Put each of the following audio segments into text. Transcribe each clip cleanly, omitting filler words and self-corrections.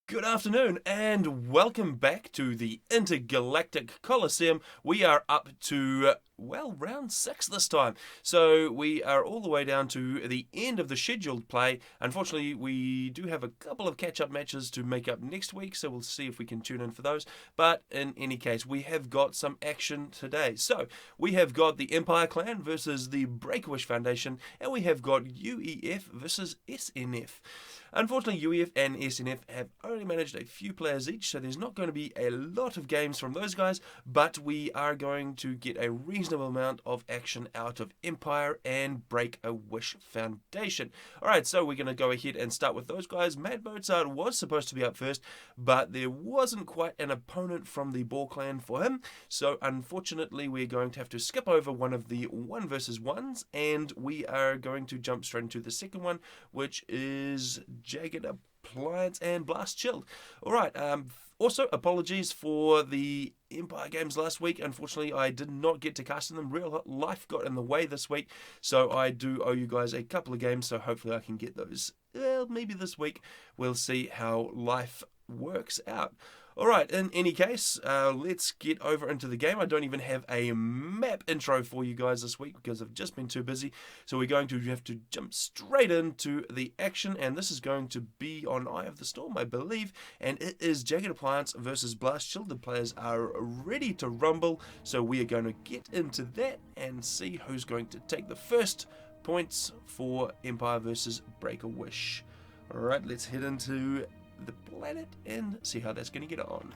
Good afternoon and welcome back to the Intergalactic Colosseum. We are up to, round 6 this time. So we are all the way down to the end of the scheduled play. Unfortunately, we do have a couple of catch-up matches to make up next week, so we'll see if we can tune in for those. But in any case, we have got some action today. So we have got the Empire Clan versus the Break-A-Wish Foundation, and we have got UEF versus SNF. Unfortunately, UEF and SNF have only managed a few players each, so there's not going to be a lot of games from those guys, but we are going to get a reasonable amount of action out of Empire and Break-A-Wish Foundation. Alright, so we're going to go ahead and start with those guys. Mad Mozart was supposed to be up first, but there wasn't quite an opponent from the BAW clan for him, so unfortunately we're going to have to skip over one of the 1 versus 1s, and we are going to jump straight into the second one, which is Jagged Appliance and Blast Chilled. Alright, also apologies for the Empire games last week. Unfortunately, I did not get to cast in them. Real life got in the way this week, so I do owe you guys a couple of games, so hopefully I can get those, maybe this week. We'll see how life works out. Alright, in any case, let's get over into the game. I don't even have a map intro for you guys this week because I've just been too busy. So we're going to have to jump straight into the action, and this is going to be on Eye of the Storm, I believe. And it is Jagged Appliance versus Blast Shield. The players are ready to rumble, so we are going to get into that and see who's going to take the first points for Empire versus Break-A-Wish. Alright, let's head into the planet and see how that's going to get on.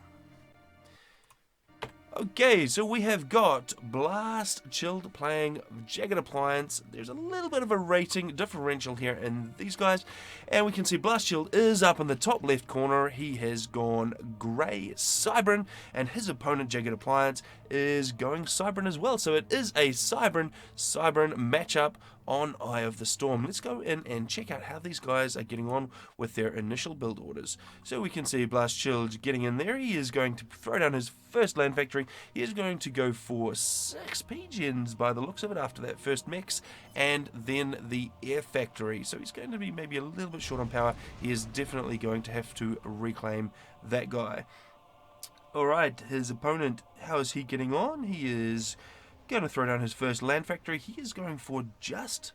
Okay, so we have got Blast Chilled playing Jagged Appliance. There's a little bit of a rating differential here in these guys, and we can see Blast Chilled is up in the top left corner. He has gone Grey Cybran, and his opponent Jagged Appliance is going Cybran as well. So it is a Cybran matchup on Eye of the Storm. Let's go in and check out how these guys are getting on with their initial build orders. So we can see Blast Chilled getting in there. He is going to throw down his first land factory. He is going to go for 6 pigeons by the looks of it after that first mix, and then the air factory. So he's going to be maybe a little bit short on power. He is definitely going to have to reclaim that guy. Alright, his opponent, how is he getting on? He is going to throw down his first land factory. He is going for just,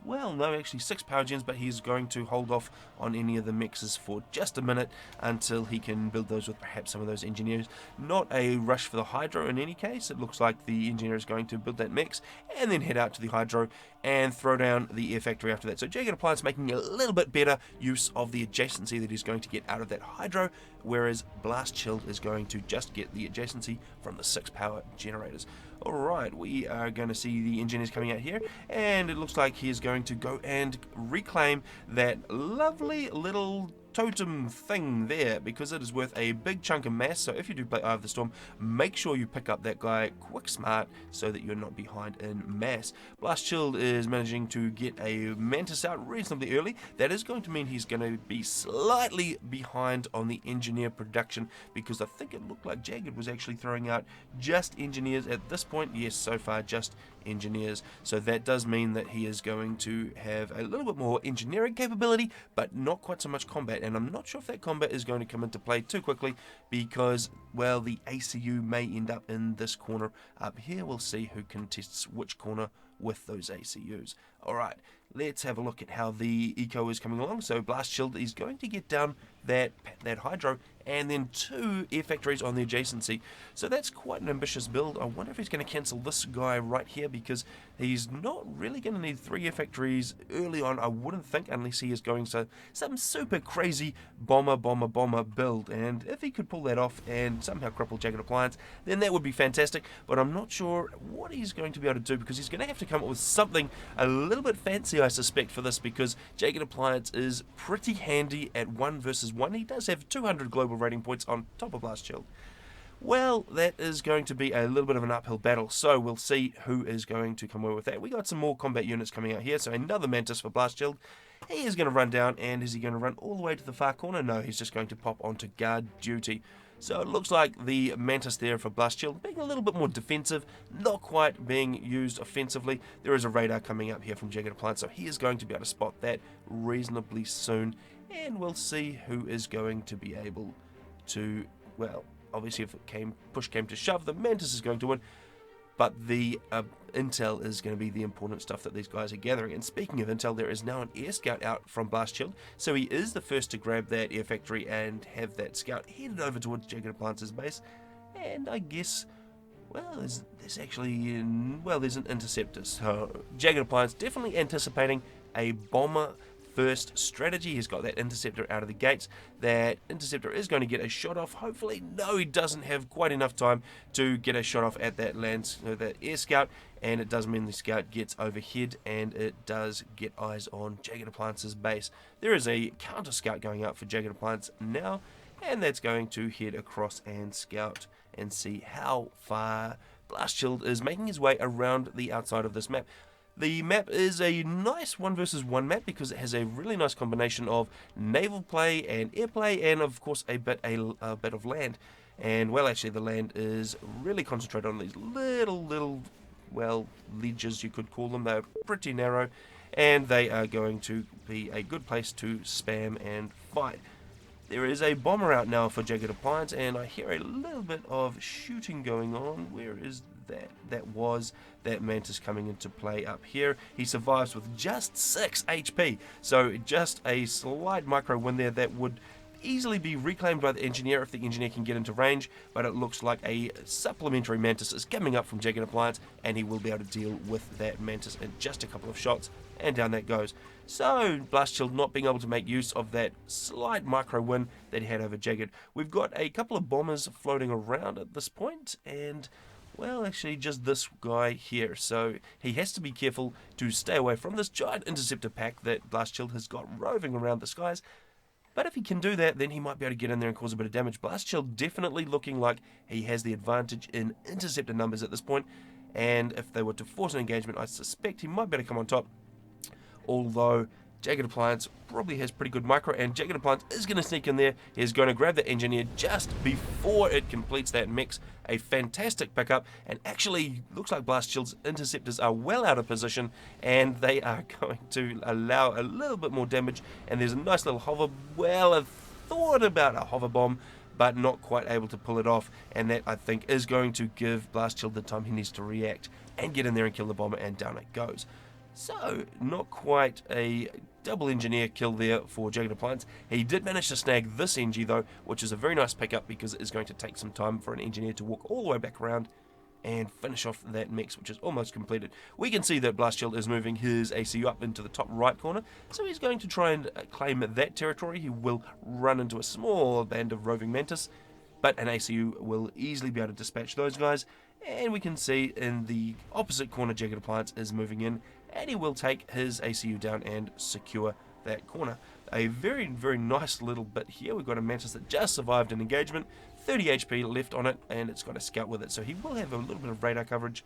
actually 6 power gens, but he's going to hold off on any of the mixes for just a minute until he can build those with perhaps some of those engineers. Not a rush for the hydro in any case. It looks like the engineer is going to build that mix and then head out to the hydro and throw down the air factory after that. So Jagged Appliance making a little bit better use of the adjacency that he's going to get out of that hydro, whereas Blast Chilled is going to just get the adjacency from the 6 power generators. Alright, we are going to see the engineers coming out here, and it looks like he is going to go and reclaim that lovely little totem thing there, because it is worth a big chunk of mass. So if you do play Eye of the Storm, make sure you pick up that guy quick smart so that you're not behind in mass. Blast Chilled is managing to get a Mantis out reasonably early. That is going to mean he's going to be slightly behind on the engineer production, because I think it looked like Jagged was actually throwing out just engineers at this point. Yes, so far just engineers. So that does mean that he is going to have a little bit more engineering capability, but not quite so much combat. And I'm not sure if that combat is going to come into play too quickly, because, the ACU may end up in this corner up here. We'll see who contests which corner with those ACUs. Alright, let's have a look at how the eco is coming along. So Blast Shield is going to get down that hydro and then 2 air factories on the adjacency. So that's quite an ambitious build. I wonder if he's going to cancel this guy right here, because he's not really going to need 3 air factories early on, I wouldn't think, unless he is going some super crazy bomber build. And if he could pull that off and somehow cripple Jagged Appliance, then that would be fantastic. But I'm not sure what he's going to be able to do, because he's going to have to come up with something a little bit fancy, I suspect, for this, because Jagged Appliance is pretty handy at 1 versus 1. He does have 200 global rating points on top of Blast Chilled. Well, that is going to be a little bit of an uphill battle, so we'll see who is going to come away with that. We got some more combat units coming out here, so another Mantis for Blast Chilled. He is going to run down, and is he going to run all the way to the far corner? No, he's just going to pop onto guard duty. So it looks like the Mantis there for Blast Shield being a little bit more defensive, not quite being used offensively. There is a radar coming up here from Jagged Appliance, so he is going to be able to spot that reasonably soon. and we'll see who is going to be able to, well, obviously if push came to shove, the Mantis is going to win, but the intel is going to be the important stuff that these guys are gathering. And speaking of intel, there is now an air scout out from Blast Shield, so he is the first to grab that air factory and have that scout headed over towards Jagged Appliance's base. And I guess, well, there's actually, there's an interceptor. So Jagged Appliance definitely anticipating a bomber first strategy. He's got that interceptor out of the gates. That interceptor is going to get a shot off. Hopefully, no, he doesn't have quite enough time to get a shot off at that that air scout, and it does mean the scout gets overhead, and it does get eyes on Jagged Appliance's base. There is a counter scout going out for Jagged Appliance now, and that's going to head across and scout and see how far Blast Shield is making his way around the outside of this map. The map is a nice 1 versus 1 map because it has a really nice combination of naval play and air play, and of course a bit of land. And well, actually the land is really concentrated on these little ledges, you could call them. They're pretty narrow, and they are going to be a good place to spam and fight. There is a bomber out now for Jagged Appliance, and I hear a little bit of shooting going on. Where is that? That was that Mantis coming into play up here. He survives with just 6 HP, so just a slight micro win there that would easily be reclaimed by the engineer if the engineer can get into range, but it looks like a supplementary Mantis is coming up from Jagged Appliance, and he will be able to deal with that Mantis in just a couple of shots, and down that goes. So Blast Shield not being able to make use of that slight micro win that he had over Jagged. We've got a couple of bombers floating around at this point, and well, actually just this guy here, so he has to be careful to stay away from this giant interceptor pack that Blast Shield has got roving around the skies. But if he can do that, then he might be able to get in there and cause a bit of damage. Blast Shield definitely looking like he has the advantage in interceptor numbers at this point, and if they were to force an engagement, I suspect he might be able to come on top. Although Jagged Appliance probably has pretty good micro, and Jagged Appliance is going to sneak in there. He's going to grab the engineer just before it completes that mix. A fantastic pickup, and actually looks like Blast Shield's interceptors are well out of position, and they are going to allow a little bit more damage. And there's a nice little hover. Well, I've thought about a hover bomb, but not quite able to pull it off, and that I think is going to give Blast Shield the time he needs to react and get in there and kill the bomber, and down it goes. So, not quite a double engineer kill there for Jagged Appliance. He did manage to snag this NG though, which is a very nice pickup because it is going to take some time for an engineer to walk all the way back around and finish off that mix, which is almost completed. We can see that Blast Shield is moving his ACU up into the top right corner, so he's going to try and claim that territory. He will run into a small band of roving Mantis, but an ACU will easily be able to dispatch those guys. And we can see in the opposite corner, Jagged Appliance is moving in, and he will take his ACU down and secure that corner. A very, very nice little bit here. We've got a Mantis that just survived an engagement, 30 HP left on it, and it's got a scout with it, so he will have a little bit of radar coverage,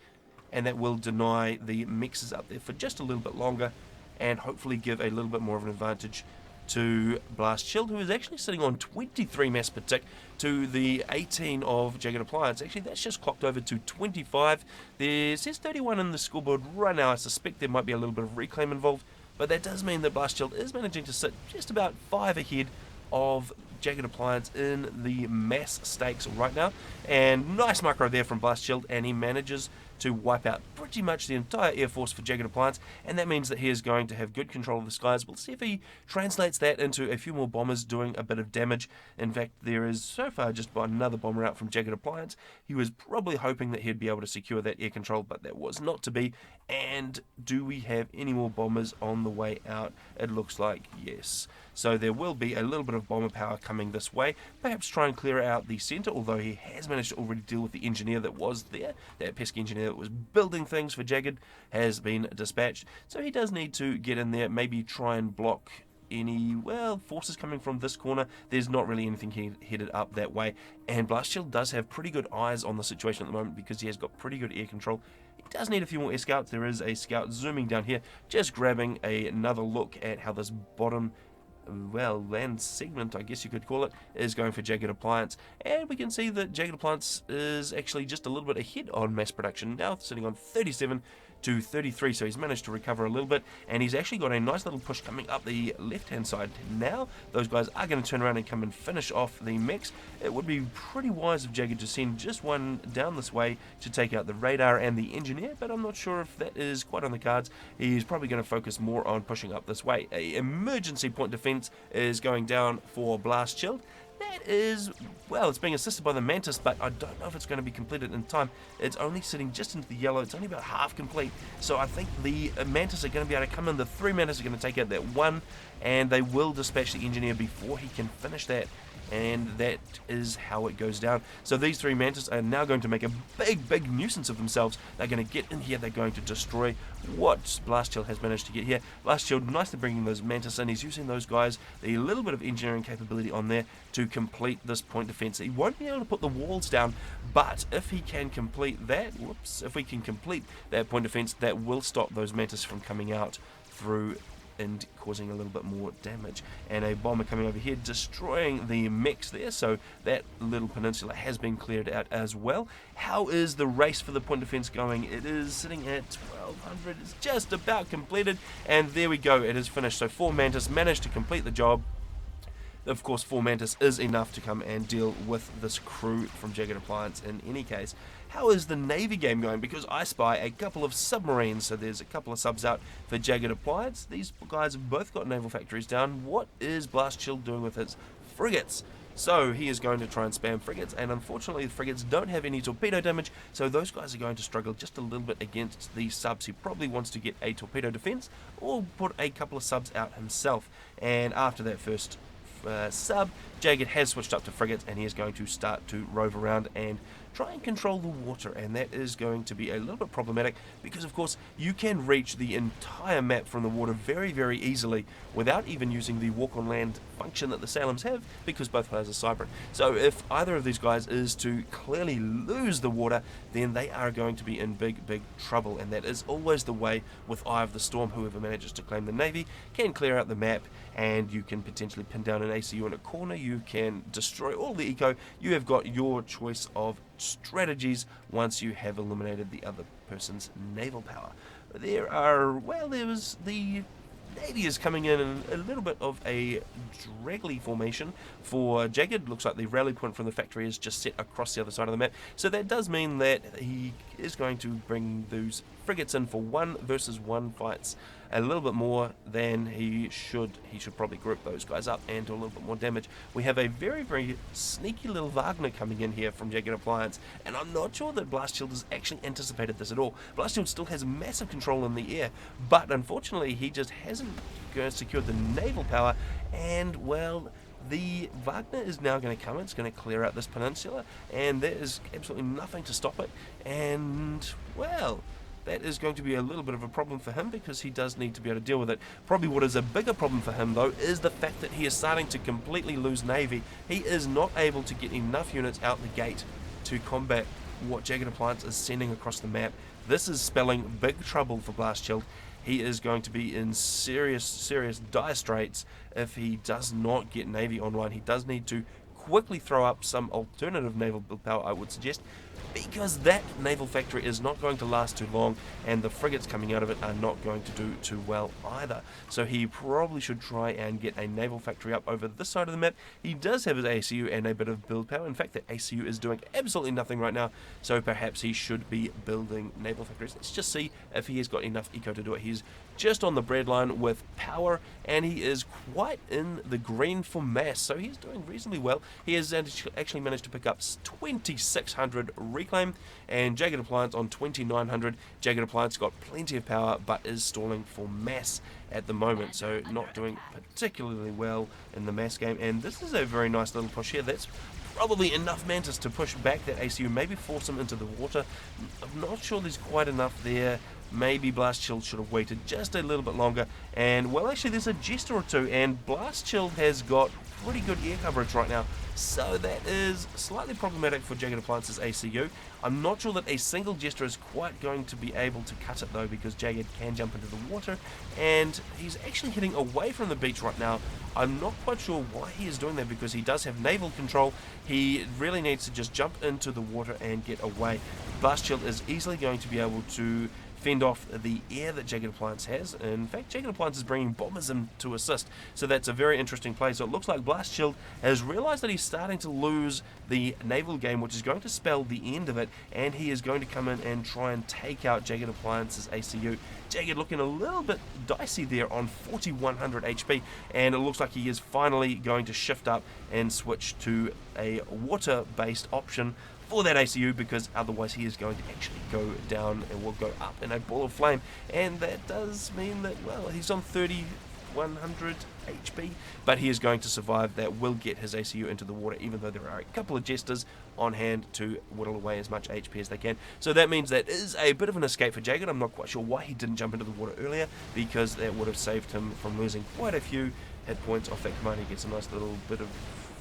and that will deny the mixes up there for just a little bit longer, and hopefully give a little bit more of an advantage to Blast Shield, who is actually sitting on 23 mass per tick to the 18 of Jagged Appliance. Actually, that's just clocked over to 25. There says 31 in the scoreboard right now. I suspect there might be a little bit of reclaim involved, but that does mean that Blast Shield is managing to sit just about 5 ahead of Jagged Appliance in the mass stakes right now. And nice micro there from Blast Shield, and he manages to wipe out pretty much the entire Air Force for Jagged Appliance, and that means that he is going to have good control of the skies. We'll see if he translates that into a few more bombers doing a bit of damage. In fact, there is so far just another bomber out from Jagged Appliance. He was probably hoping that he'd be able to secure that air control, but that was not to be. And do we have any more bombers on the way out? It looks like yes. So there will be a little bit of bomber power coming this way. Perhaps try and clear out the centre, although he has managed to already deal with the engineer that was there. That pesky engineer that was building things for Jagged has been dispatched. So he does need to get in there, maybe try and block any, well, forces coming from this corner. There's not really anything headed up that way. And Blast Shield does have pretty good eyes on the situation at the moment because he has got pretty good air control. He does need a few more air scouts. There is a scout zooming down here, just grabbing another look at how this bottom, well, land segment, I guess you could call it, is going for Jagged Appliance. And we can see that Jagged Appliance is actually just a little bit ahead on mass production now, sitting on 37 to 33, so he's managed to recover a little bit, and he's actually got a nice little push coming up the left-hand side. Now, those guys are going to turn around and come and finish off the mechs. It would be pretty wise of Jagged to send just one down this way to take out the radar and the engineer, but I'm not sure if that is quite on the cards. He's probably going to focus more on pushing up this way. A emergency point defense is going down for Blast Shield. That is, well, it's being assisted by the Mantis, but I don't know if it's going to be completed in time. It's only sitting just into the yellow. It's only about half complete. So I think the Mantis are going to be able to come in. The 3 Mantis are going to take out that 1, and they will dispatch the engineer before he can finish that. And that is how it goes down. So these 3 Mantis are now going to make a big nuisance of themselves. They're going to get in here. They're going to destroy what Blast Shield has managed to get here. Blast Shield nicely bringing those Mantis in. He's using those guys, the little bit of engineering capability on there to complete this point defense. He won't be able to put the walls down, but if he can complete that, if we can complete that point defense, that will stop those Mantis from coming out through and causing a little bit more damage. And a bomber coming over here destroying the mechs there, so that little peninsula has been cleared out as well. How is the race for the point defense going? It is sitting at 1200. It's just about completed, and there we go, it is finished. So 4 Mantis managed to complete the job. Of course, 4 Mantis is enough to come and deal with this crew from Jagged Appliance in any case. How is the Navy game going? Because I spy a couple of submarines, so there's a couple of subs out for Jagged Appliance. These guys have both got naval factories down. What is Blast Shield doing with his frigates? So he is going to try and spam frigates, and unfortunately the frigates don't have any torpedo damage, so those guys are going to struggle just a little bit against these subs. He probably wants to get a torpedo defense or put a couple of subs out himself, and after that first sub, Jagged has switched up to frigates, and he is going to start to rove around and try and control the water, and that is going to be a little bit problematic because of course you can reach the entire map from the water very easily without even using the walk on land function that the Salems have, because both players are cybering. So if either of these guys is to clearly lose the water, then they are going to be in big trouble, and that is always the way with Eye of the Storm. Whoever manages to claim the Navy can clear out the map, and you can potentially pin down an ACU in a corner. You can destroy all the eco. You have got your choice of strategies once you have eliminated the other person's naval power. There was the Navy is coming in a little bit of a draggly formation for Jagged. Looks like the rally point from the factory is just set across the other side of the map, so that does mean that he is going to bring those frigates in for 1 versus 1 fights a little bit more than he should. He should probably group those guys up and do a little bit more damage. We have a very sneaky little Wagner coming in here from Jagged Appliance, and I'm not sure that Blast Shield has actually anticipated this at all. Blast Shield still has massive control in the air, but unfortunately he just hasn't secured the naval power, and well, the Wagner is now going to come. It's going to clear out this peninsula, and there is absolutely nothing to stop it, and well, that is going to be a little bit of a problem for him because he does need to be able to deal with it. Probably what is a bigger problem for him though is the fact that he is starting to completely lose Navy. He is not able to get enough units out the gate to combat what Jagged Appliance is sending across the map. This is spelling big trouble for Blast Shield. He is going to be in serious dire straits if he does not get Navy online. He does need to quickly throw up some alternative naval power, I would suggest, because that naval factory is not going to last too long, and the frigates coming out of it are not going to do too well either. So he probably should try and get a naval factory up over this side of the map. He does have his ACU and a bit of build power. In fact, the ACU is doing absolutely nothing right now, so perhaps he should be building naval factories. Let's just see if he has got enough eco to do it. He's just on the breadline with power, and he is quite in the green for mass, so he's doing reasonably well. He has actually managed to pick up 2600 reclaim, and Jagged Appliance on 2900. Jagged Appliance got plenty of power, but is stalling for mass at the moment, so not doing particularly well in the mass game. And this is a very nice little push here. That's probably enough Mantis to push back that ACU, maybe force him into the water. I'm not sure there's quite enough there. Maybe Blast Shield should have waited just a little bit longer. And well, actually there's a Jester or two, and Blast Shield has got pretty good air coverage right now, so that is slightly problematic for Jagged Appliance's ACU. I'm not sure that a single Jester is quite going to be able to cut it though, because Jagged can jump into the water, and he's actually heading away from the beach right now. I'm not quite sure why he is doing that, because he does have naval control. He really needs to just jump into the water and get away. Blast Shield is easily going to be able to fend off the air that Jagged Appliance has. In fact, Jagged Appliance is bringing bombers in to assist, so that's a very interesting play. So it looks like Blast Shield has realised that he's starting to lose the naval game, which is going to spell the end of it, and he is going to come in and try and take out Jagged Appliance's ACU. Jagged looking a little bit dicey there on 4100 HP, and it looks like he is finally going to shift up and switch to a water-based option for that ACU, because otherwise he is going to actually go down and will go up in a ball of flame, and that does mean that, well, he's on 3100 HP, but he is going to survive. That will get his ACU into the water, even though there are a couple of jesters on hand to whittle away as much HP as they can. So that means that is a bit of an escape for Jagged. I'm not quite sure why he didn't jump into the water earlier, because that would have saved him from losing quite a few hit points off that command. He gets a nice little bit of...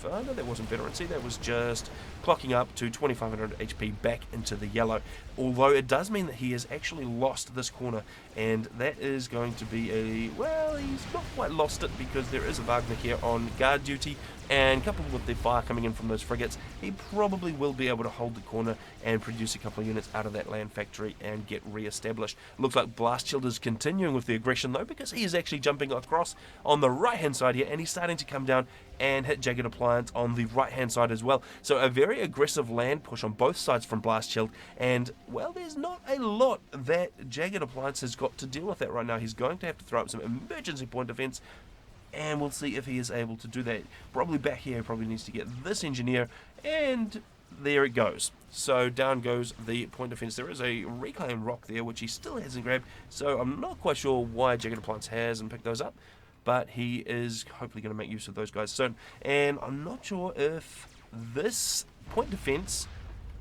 Oh, no, that wasn't veterancy, that was just clocking up to 2500 HP back into the yellow. Although it does mean that he has actually lost this corner, and that is going to be a... Well, he's not quite lost it, because there is a Wagner here on guard duty, and coupled with the fire coming in from those frigates, he probably will be able to hold the corner and produce a couple of units out of that land factory and get re-established. Looks like Blast Shield is continuing with the aggression though, because he is actually jumping across on the right hand side here, and he's starting to come down and hit Jagged Appliance on the right hand side as well. So a very aggressive land push on both sides from Blast Shield, and well, there's not a lot that Jagged Appliance has got to deal with that right now. He's going to have to throw up some emergency point defense, and we'll see if he is able to do that. Probably back here, probably needs to get this engineer, and there it goes. So down goes the point defense. There is a reclaim rock there, which he still hasn't grabbed, so I'm not quite sure why Jagged Appliance hasn't picked those up, but he is hopefully going to make use of those guys soon. And I'm not sure if this point defense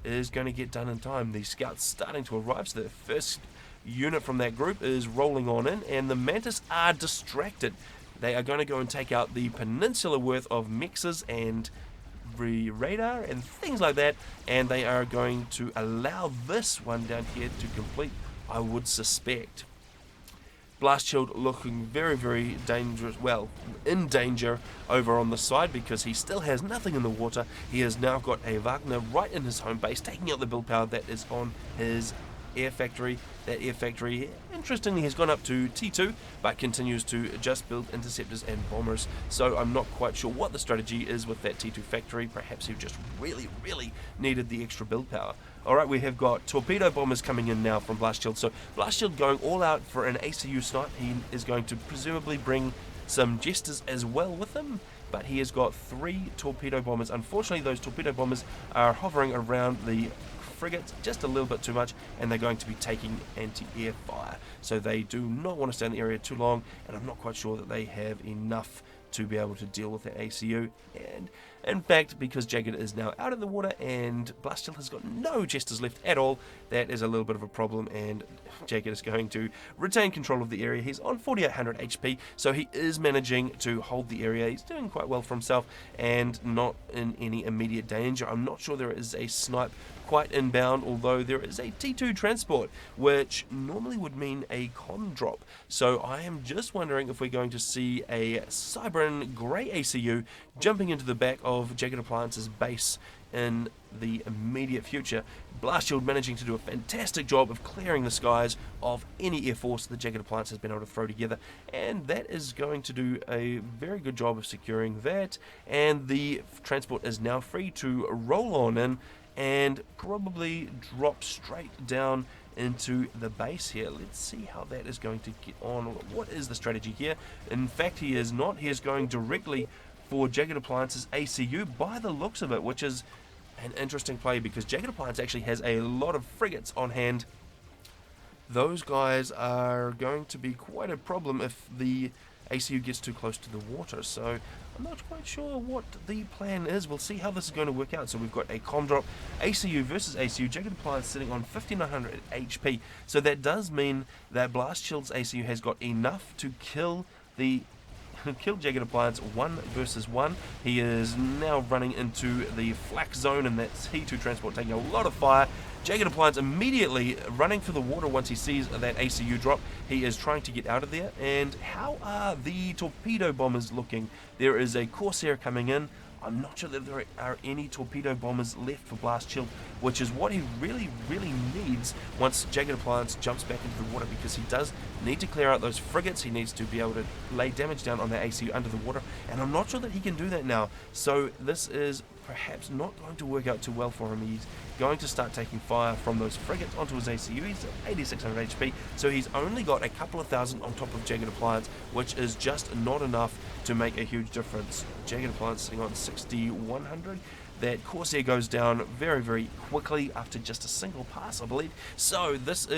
is going to get done in time. The scouts starting to arrive, so the first unit from that group is rolling on in, and the Mantis are distracted. They are going to go and take out the peninsula worth of mexes and radar and things like that, and they are going to allow this one down here to complete, I would suspect. Blast Shield looking very, very dangerous, well, in danger over on the side, because he still has nothing in the water. He has now got a Wagner right in his home base, taking out the build power that is on his air factory. That air factory, interestingly, has gone up to T2, but continues to just build interceptors and bombers. So I'm not quite sure what the strategy is with that T2 factory. Perhaps he just really, really needed the extra build power. Alright, we have got torpedo bombers coming in now from Blast Shield. So Blast Shield going all out for an ACU snipe. He is going to presumably bring some jesters as well with him, but he has got 3 torpedo bombers. Unfortunately, those torpedo bombers are hovering around the frigates just a little bit too much, and they're going to be taking anti-air fire. So they do not want to stay in the area too long, and I'm not quite sure that they have enough to be able to deal with that ACU. And in fact, because Jagged is now out of the water and Blast Shield has got no jesters left at all, that is a little bit of a problem, and Jagged is going to retain control of the area. He's on 4800 HP, so he is managing to hold the area. He's doing quite well for himself and not in any immediate danger. I'm not sure there is a snipe quite inbound, although there is a T2 transport, which normally would mean a con drop. So I am just wondering if we're going to see a Cybran Grey ACU jumping into the back of Jagged Appliance's base in the immediate future. Blast Shield managing to do a fantastic job of clearing the skies of any air force that Jagged Appliance has been able to throw together, and that is going to do a very good job of securing that, and the transport is now free to roll on in and probably drop straight down into the base here. Let's see how that is going to get on. What is the strategy here? In fact, he is not. He is going directly for Jagged Appliance's ACU by the looks of it, which is an interesting play, because Jagged Appliance actually has a lot of frigates on hand. Those guys are going to be quite a problem if the ACU gets too close to the water, so I'm not quite sure what the plan is. We'll see how this is going to work out. So we've got a com drop, ACU versus ACU, Jagged Appliance sitting on 5900 HP, so that does mean that Blast Shield's ACU has got enough to kill Jagged Appliance 1 versus 1. He is now running into the flak zone, and that's T2 transport taking a lot of fire. Jagged Appliance immediately running for the water once he sees that ACU drop. He is trying to get out of there. And how are the torpedo bombers looking? There is a Corsair coming in. I'm not sure that there are any torpedo bombers left for Blast Shield, which is what he really, really needs once Jagged Appliance jumps back into the water, because he does need to clear out those frigates. He needs to be able to lay damage down on that ACU under the water, and I'm not sure that he can do that now. So this is perhaps not going to work out too well for him. He's going to start taking fire from those frigates onto his ACU. He's at 8600 HP, so he's only got a couple of thousand on top of Jagged Appliance, which is just not enough to make a huge difference. Jagged Appliance sitting on 6100. That Corsair goes down very, very quickly after just a single pass, I believe. So this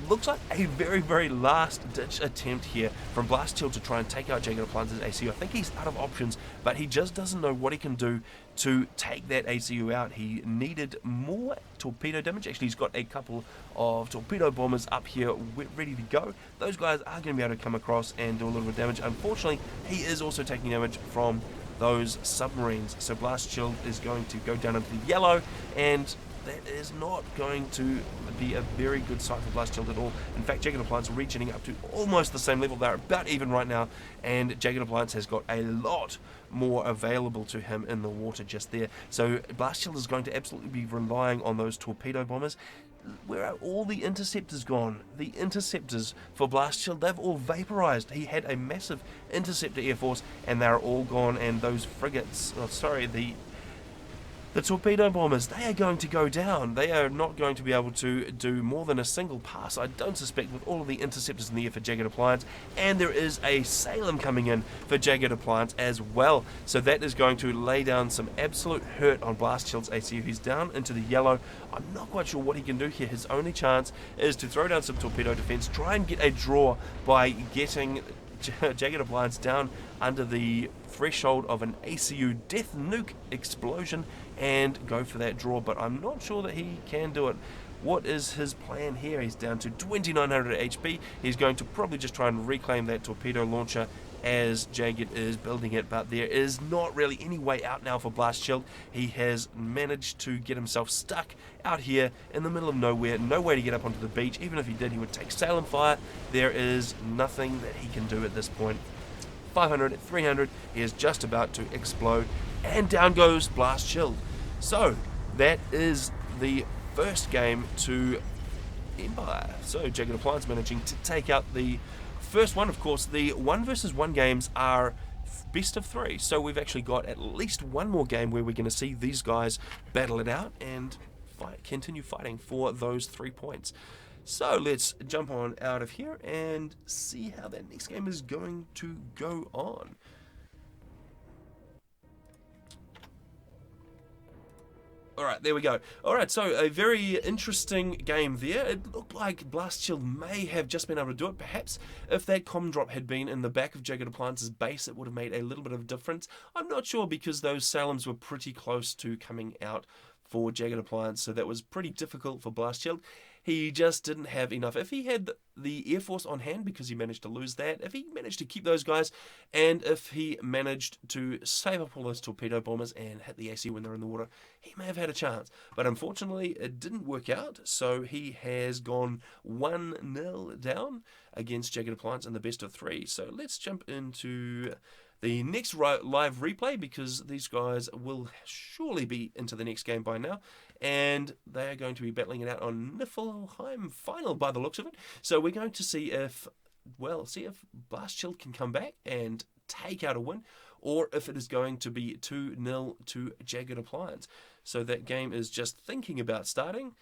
looks like a very, very last-ditch attempt here from Blast Shield to try and take out Jagged Appliance's ACU. I think he's out of options, but he just doesn't know what he can do to take that ACU out. He needed more torpedo damage. Actually, he's got a couple of torpedo bombers up here ready to go. Those guys are going to be able to come across and do a little bit of damage. Unfortunately, he is also taking damage from those submarines. So Blast Shield is going to go down into the yellow, and that is not going to be a very good sight for Blast Shield at all. In fact, Jagged Appliance reaching up to almost the same level. They're about even right now, and Jagged Appliance has got a lot more available to him in the water just there. So Blast Shield is going to absolutely be relying on those torpedo bombers. Where are all the interceptors gone? The interceptors for Blast Shield, they've all vaporized. He had a massive interceptor air force, and they're all gone. And those frigates, the torpedo bombers, they are going to go down. They are not going to be able to do more than a single pass, I don't suspect, with all of the interceptors in the air for Jagged Appliance. And there is a Salem coming in for Jagged Appliance as well. So that is going to lay down some absolute hurt on Blast Shield's ACU. He's down into the yellow. I'm not quite sure what he can do here. His only chance is to throw down some torpedo defense, try and get a draw by getting Jagged Appliance down under the threshold of an ACU death nuke explosion and go for that draw, but I'm not sure that he can do it. What is his plan here? He's down to 2900 HP. He's going to probably just try and reclaim that torpedo launcher as Jagged is building it, but there is not really any way out now for Blast Shield. He has managed to get himself stuck out here in the middle of nowhere, no way to get up onto the beach. Even if he did, he would take Salem fire. There is nothing that he can do at this point. 500, 300, he is just about to explode, and down goes Blast Shield. So that is the first game to Empire. So Jagged Appliance managing to take out the first one. Of course, the 1 versus 1 games are best of 3, so we've actually got at least one more game where we're going to see these guys battle it out and continue fighting for those 3 points. So let's jump on out of here and see how that next game is going to go on. Alright, there we go. Alright, so a very interesting game there. It looked like Blast Shield may have just been able to do it. Perhaps if that comm drop had been in the back of Jagged Appliance's base, it would have made a little bit of a difference. I'm not sure, because those Salems were pretty close to coming out for Jagged Appliance, so that was pretty difficult for Blast Shield. He just didn't have enough. If he had the Air Force on hand, because he managed to lose that, if he managed to keep those guys, and if he managed to save up all those torpedo bombers and hit the AC when they're in the water, he may have had a chance. But unfortunately, it didn't work out, so he has gone 1-0 down against Jagged Appliance in the best of 3. So let's jump into the next live replay, because these guys will surely be into the next game by now, and they are going to be battling it out on Niflheim final by the looks of it. So we're going to see if Blast Shield can come back and take out a win, or if it is going to be 2-0 to Jagged Appliance. So that game is just thinking about starting.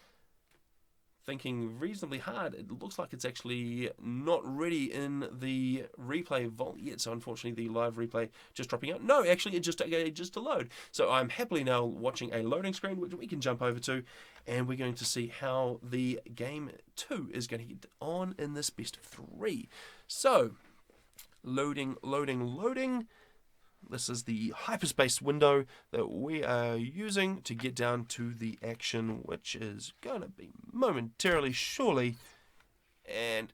Thinking reasonably hard. It looks like it's actually not ready in the replay vault yet, so unfortunately the live replay just dropping out. No, actually it just to load. So I'm happily now watching a loading screen, which we can jump over to, and we're going to see how the game 2 is going to get on in this best of 3. So loading. This is the hyperspace window that we are using to get down to the action, which is going to be momentarily, surely. And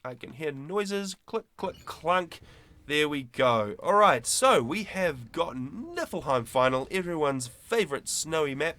I can hear noises. Click, click, clunk. There we go. Alright, so we have got Niflheim final, everyone's favourite snowy map.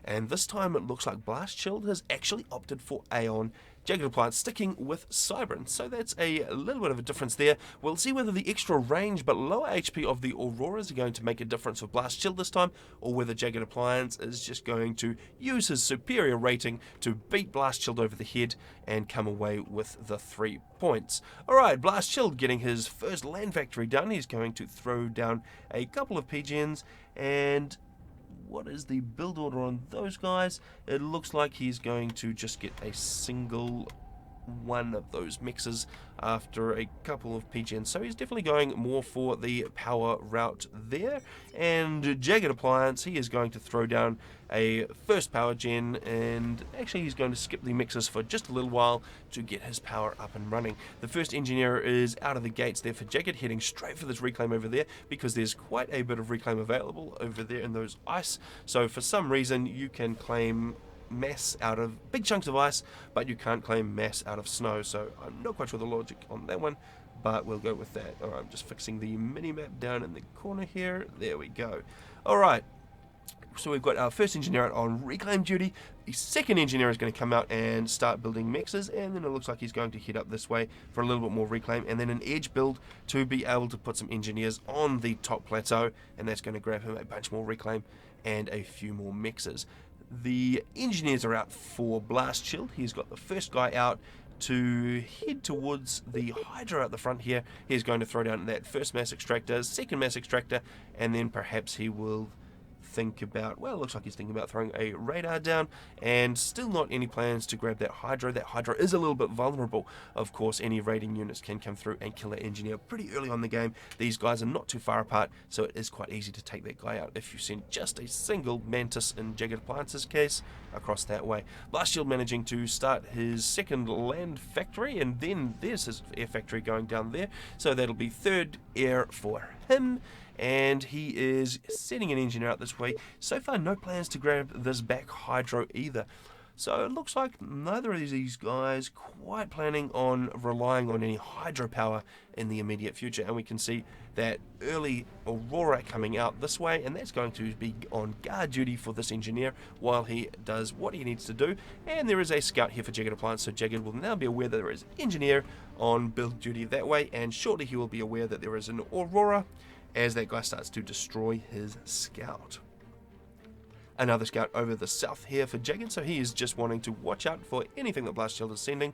And this time it looks like Blast Shield has actually opted for Aeon Jagged Appliance sticking with Cybran. So that's a little bit of a difference there. We'll see whether the extra range but lower HP of the Auroras are going to make a difference for Blast Shield this time, or whether Jagged Appliance is just going to use his superior rating to beat Blast Shield over the head and come away with the 3 points. Alright, Blast Shield getting his first land factory done. He's going to throw down a couple of PGNs, and what is the build order on those guys? It looks like he's going to just get a single one of those mixes after a couple of PGNs. So he's definitely going more for the power route there. And Jagged Appliance, he is going to throw down a first power gen, and actually he's going to skip the mixes for just a little while to get his power up and running. The first engineer is out of the gates there for Jagged, heading straight for this reclaim over there, because there's quite a bit of reclaim available over there in those ice. So for some reason you can claim mass out of big chunks of ice, but you can't claim mass out of snow. So I'm not quite sure the logic on that one, but we'll go with that. Alright, I'm just fixing the mini-map down in the corner here. There we go. Alright, so we've got our first engineer out on reclaim duty. The second engineer is going to come out and start building mixes, and then it looks like he's going to head up this way for a little bit more reclaim, and then an edge build to be able to put some engineers on the top plateau, and that's going to grab him a bunch more reclaim and a few more mixes. The engineers are out for Blast Shield. He's got the first guy out to head towards the Hydra at the front here. He's going to throw down that first mass extractor, second mass extractor, and then perhaps he will think about, well, it looks like he's thinking about throwing a radar down, and still not any plans to grab that Hydra. That Hydra is a little bit vulnerable. Of course, any raiding units can come through and kill that engineer pretty early on the game. These guys are not too far apart, so it is quite easy to take that guy out if you send just a single Mantis, in Jagged Appliance's case, across that way. Blast Shield managing to start his second land factory, and then there's his air factory going down there, so that'll be third air for him. And he is sending an engineer out this way. So far, no plans to grab this back Hydro either. So it looks like neither of these guys quite planning on relying on any Hydro power in the immediate future. And we can see that early Aurora coming out this way, and that's going to be on guard duty for this engineer while he does what he needs to do. And there is a scout here for Jagged Appliance, so Jagged will now be aware that there is an engineer on build duty that way, and shortly he will be aware that there is an Aurora as that guy starts to destroy his scout. Another scout over the south here for Jagged, so he is just wanting to watch out for anything that Blast Shield is sending.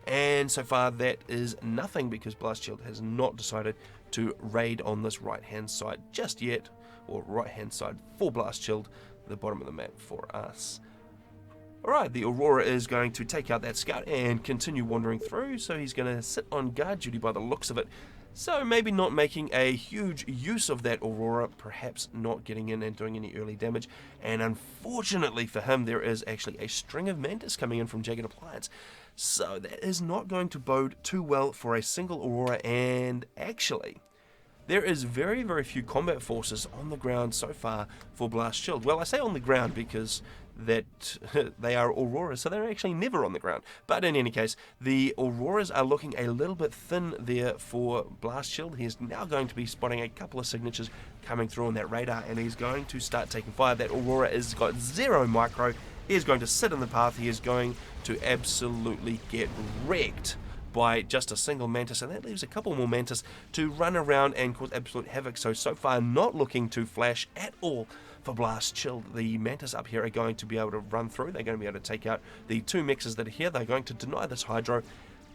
And so far that is nothing, because Blast Shield has not decided to raid on this right hand side just yet, or right hand side for Blast Shield, the bottom of the map for us. Alright, the Aurora is going to take out that scout and continue wandering through, so he's going to sit on guard duty by the looks of it. So maybe not making a huge use of that Aurora, perhaps not getting in and doing any early damage. And unfortunately for him, there is actually a string of Mantis coming in from Jagged Appliance. So that is not going to bode too well for a single Aurora, and actually there is very, very few combat forces on the ground so far for Blast Shield. Well, I say on the ground because that they are Auroras, so they're actually never on the ground. But in any case, the Auroras are looking a little bit thin there for Blast Shield. He's now going to be spotting a couple of signatures coming through on that radar, and he's going to start taking fire. That Aurora has got 0 micro. He is going to sit in the path. He is going to absolutely get wrecked by just a single Mantis, and that leaves a couple more Mantis to run around and cause absolute havoc. So far not looking to flash at all for Blast Shield. The Mantis up here are going to be able to run through. They're going to be able to take out the 2 mixes that are here. They're going to deny this Hydro,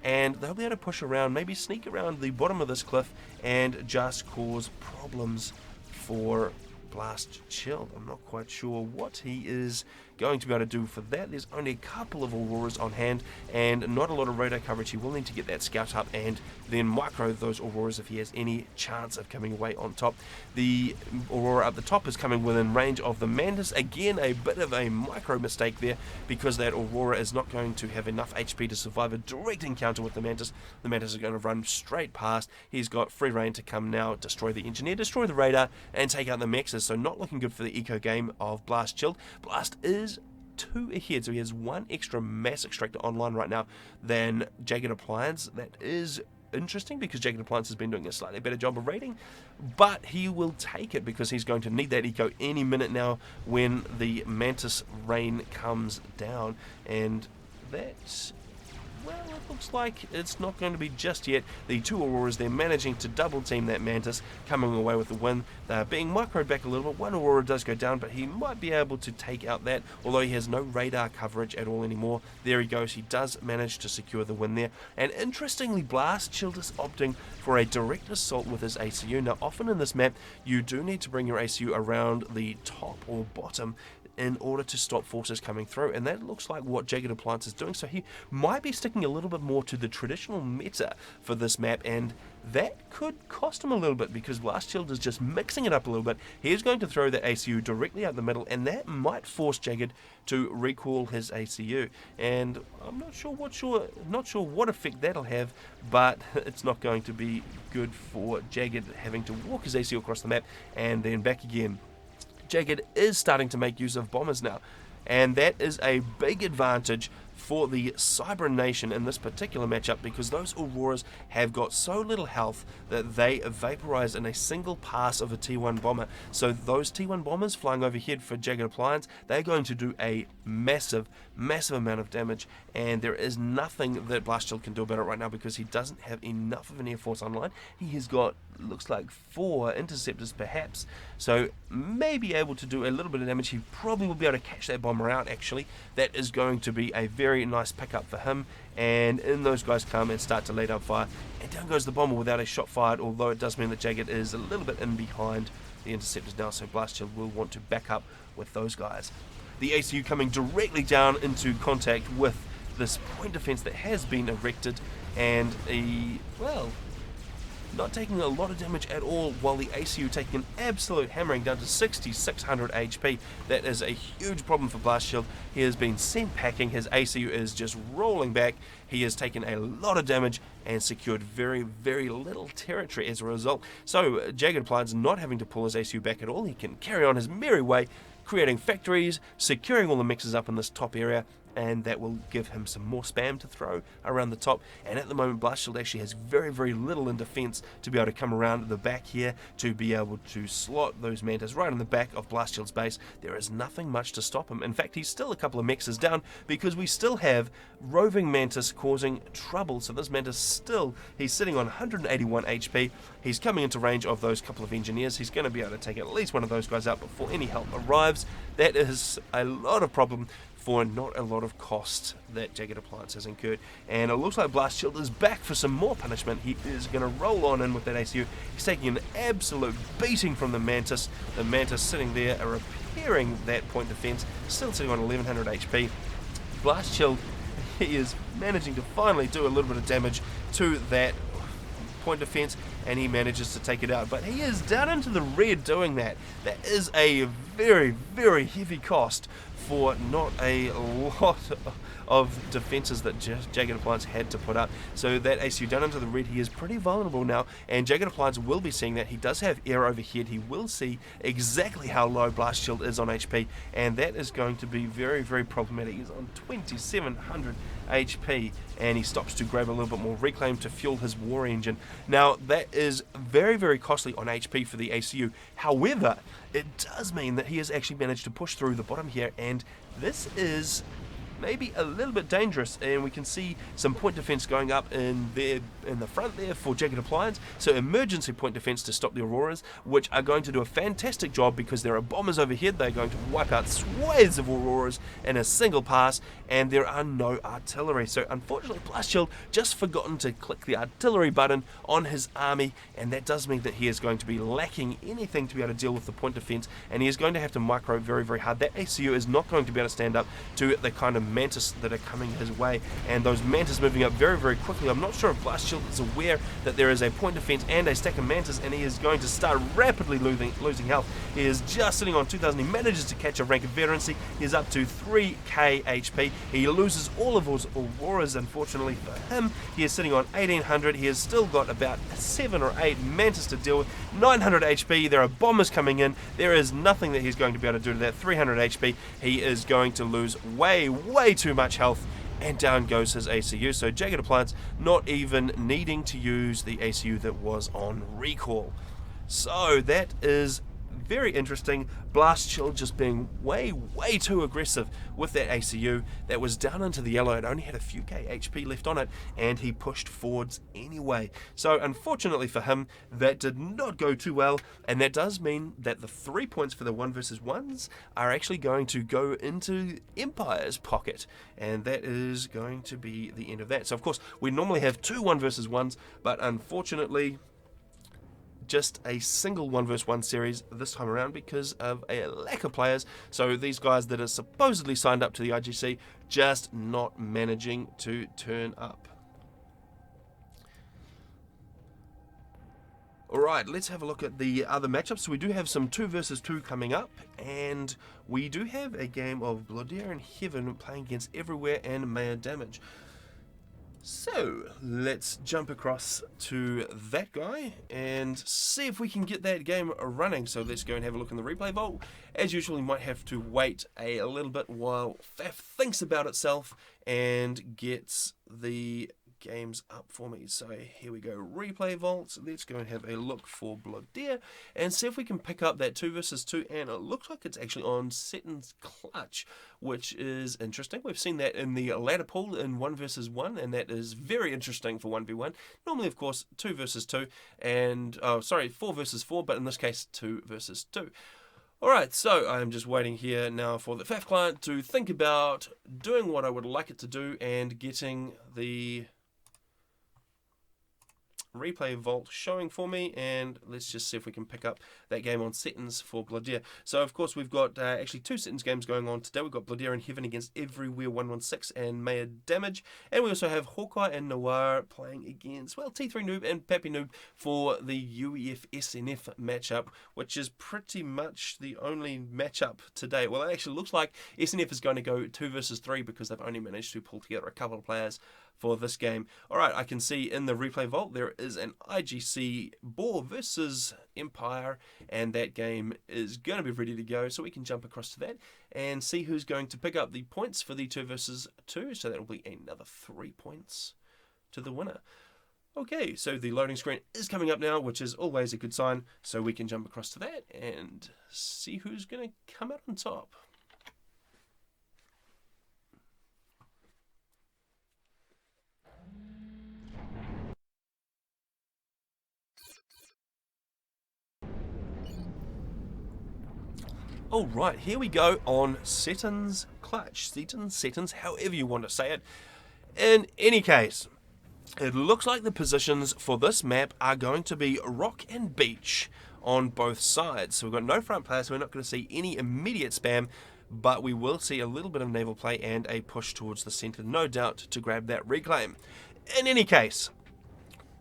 and they'll be able to push around, maybe sneak around the bottom of this cliff and just cause problems for Blast Shield. I'm not quite sure what he is going to be able to do for that. There's only a couple of Auroras on hand and not a lot of radar coverage. He will need to get that scout up and then micro those Auroras if he has any chance of coming away on top. The Aurora up the top is coming within range of the Mantis. Again, a bit of a micro mistake there, because that Aurora is not going to have enough HP to survive a direct encounter with the Mantis. The Mantis is going to run straight past. He's got free reign to come now, destroy the engineer, destroy the radar, and take out the mixes. So not looking good for the eco game of Blast Shield. Blast is 2 ahead, so he has 1 extra mass extractor online right now than Jagged Appliance. That is interesting, because Jagged Appliance has been doing a slightly better job of raiding, but he will take it because he's going to need that eco any minute now when the Mantis rain comes down. And that well, it looks like it's not going to be just yet. The two Auroras, they're managing to double team that Mantis, coming away with the win. They're being microed back a little bit. One Aurora does go down, but he might be able to take out that, although he has no radar coverage at all anymore. There he goes. He does manage to secure the win there. And interestingly, Blast Shield is opting for a direct assault with his ACU. Now, often in this map, you do need to bring your ACU around the top or bottom in order to stop forces coming through, and that looks like what Jagged Appliance is doing. So he might be sticking a little bit more to the traditional meta for this map, and that could cost him a little bit because Blast Shield is just mixing it up a little bit. He is going to throw the ACU directly out the middle, and that might force Jagged to recall his ACU. And I'm not sure what effect that'll have, but it's not going to be good for Jagged having to walk his ACU across the map and then back again. Jagged is starting to make use of bombers now, and that is a big advantage for the Cyber Nation in this particular matchup, because those Auroras have got so little health that they vaporize in a single pass of a T1 bomber. So those T1 bombers flying overhead for Jagged Appliance, they're going to do a massive amount of damage, and there is nothing that Blast Shield can do about it right now because he doesn't have enough of an Air Force online. He has got, looks like 4 interceptors perhaps, so may be able to do a little bit of damage. He probably will be able to catch that bomber out actually. That is going to be a very nice pickup for him, and in those guys come and start to lay down fire, and down goes the bomber without a shot fired, although it does mean that Jagged is a little bit in behind the interceptors now, so Blast Shield will want to back up with those guys. The ACU coming directly down into contact with this point defense that has been erected, and not taking a lot of damage at all, while the ACU taking an absolute hammering down to 6,600 HP. That is a huge problem for Blast Shield. He has been sent packing. His ACU is just rolling back. He has taken a lot of damage and secured very little territory as a result. So Jagged Appliance not having to pull his ACU back at all. He can carry on his merry way, creating factories, securing all the mixes up in this top area, and that will give him some more spam to throw around the top. And at the moment, Blast Shield actually has very little in defense to be able to come around the back here to be able to slot those Mantis right in the back of Blast Shield's base. There is nothing much to stop him. In fact, he's still a couple of mexes down because we still have roving Mantis causing trouble. So this Mantis he's sitting on 181 HP. He's coming into range of those couple of engineers. He's going to be able to take at least one of those guys out before any help arrives. That is a lot of problem for not a lot of cost that Jagged Appliance has incurred. And it looks like Blast Shield is back for some more punishment. He is going to roll on in with that ACU. He's taking an absolute beating from the Mantis. The Mantis sitting there repairing that point defense, still sitting on 1100 HP. Blast Shield, he is managing to finally do a little bit of damage to that point defense, and he manages to take it out, but he is down into the red doing that. That is a very heavy cost for not a lot of defenses that Jagged Appliance had to put up. So that ACU down into the red, he is pretty vulnerable now, and Jagged Appliance will be seeing that. He does have air overhead. He will see exactly how low Blast Shield is on HP, and that is going to be very problematic. He's on 2700 HP, and he stops to grab a little bit more reclaim to fuel his war engine. Now that is very costly on HP for the ACU. However, it does mean that he has actually managed to push through the bottom here, and this is maybe a little bit dangerous, and we can see some point defense going up in the front there for Jagged Appliance. So emergency point defense to stop the Auroras, which are going to do a fantastic job because there are bombers overhead. They're going to wipe out swathes of Auroras in a single pass, and there are no artillery. So unfortunately, Blast Shield just forgotten to click the artillery button on his army, and that does mean that he is going to be lacking anything to be able to deal with the point defense, and he is going to have to micro very hard. That ACU is not going to be able to stand up to the kind of Mantis that are coming his way, and those Mantis moving up very quickly. I'm not sure if Blast Shield is aware that there is a point defense and a stack of Mantis, and he is going to start rapidly losing health. He is just sitting on 2000. He manages to catch a rank of veterancy. He is up to 3k HP. He loses all of his Auroras, unfortunately for him. He is sitting on 1800. He has still got about 7 or 8 Mantis to deal with. 900 HP. There are bombers coming in. There is nothing that he's going to be able to do to that. 300 HP. He is going to lose way too much health, and down goes his ACU. So Jagged Appliance not even needing to use the ACU that was on recall. So that is very interesting. Blast Shield just being way too aggressive with that ACU that was down into the yellow. It only had a few K HP left on it, and he pushed forwards anyway. So unfortunately for him, that did not go too well, and that does mean that the 3 points for the 1 versus 1s are actually going to go into Empire's pocket, and that is going to be the end of that. So of course, we normally have 2 1 versus 1s, but unfortunately just a single 1 versus 1 series this time around because of a lack of players. So these guys that are supposedly signed up to the IGC just not managing to turn up. Alright, let's have a look at the other matchups. So we do have some 2 versus 2 coming up, and we do have a game of Bloodier and Heaven playing against Everywhere and Maya Damage. So let's jump across to that guy and see if we can get that game running. So let's go and have a look in the replay vault. As usual, we might have to wait a little bit while FAF thinks about itself and gets the games up for me. So here we go, replay vault. Let's go and have a look for Bloodier and see if we can pick up that 2 versus 2, and it looks like it's actually on Setton's clutch, which is interesting. We've seen that in the ladder pool in 1 versus 1, and that is very interesting for 1v1. Normally, of course, 2 versus 2, and 4 versus 4, but in this case 2 versus 2. Alright, so I'm just waiting here now for the FAF client to think about doing what I would like it to do and getting the replay vault showing for me, and let's just see if we can pick up that game on Settons for Bloodier. So of course we've got actually 2 Settons games going on today. We've got Bloodier and Heaven against Everywhere 116 and Maya Damage, and we also have Hawkeye and Noir playing against, well, T3 Noob and Pappy Noob for the UEF SNF matchup, which is pretty much the only matchup today. Well, it actually looks like SNF is going to go 2 versus 3 because they've only managed to pull together a couple of players for this game. Alright, I can see in the replay vault there is an IGC BAW versus Empire, and that game is going to be ready to go, so we can jump across to that and see who's going to pick up the points for the 2 versus 2, so that will be another 3 points to the winner. Okay, so the loading screen is coming up now, which is always a good sign, so we can jump across to that and see who's going to come out on top. Alright, here we go on Setton's clutch. Settons, however you want to say it. In any case, it looks like the positions for this map are going to be rock and beach on both sides. So we've got no front players, so we're not going to see any immediate spam, but we will see a little bit of naval play and a push towards the centre, no doubt, to grab that reclaim. In any case,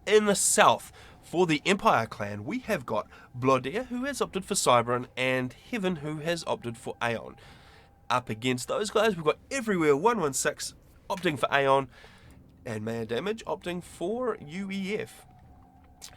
in the south, for the Empire clan, we have got Bloodier, who has opted for Cybran, and Heaven, who has opted for Aeon. Up against those guys, we've got Everywhere 116 opting for Aeon, and Maya Damage opting for UEF.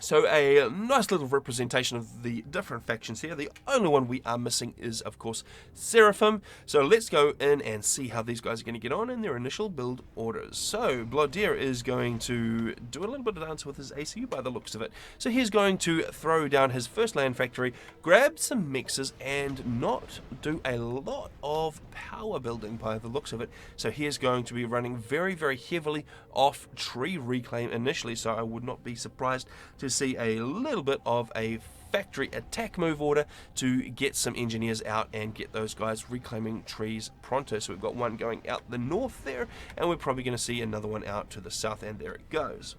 So a nice little representation of the different factions here. The only one we are missing is, of course, Seraphim. So let's go in and see how these guys are going to get on in their initial build orders. So Bloodier is going to do a little bit of dance with his ACU by the looks of it. So he's going to throw down his first land factory, grab some mixes, and not do a lot of power building by the looks of it. So he is going to be running very, very heavily off tree reclaim initially. So I would not be surprised to see a little bit of a factory attack move order to get some engineers out and get those guys reclaiming trees pronto. So we've got one going out the north there, and we're probably going to see another one out to the south, and there it goes.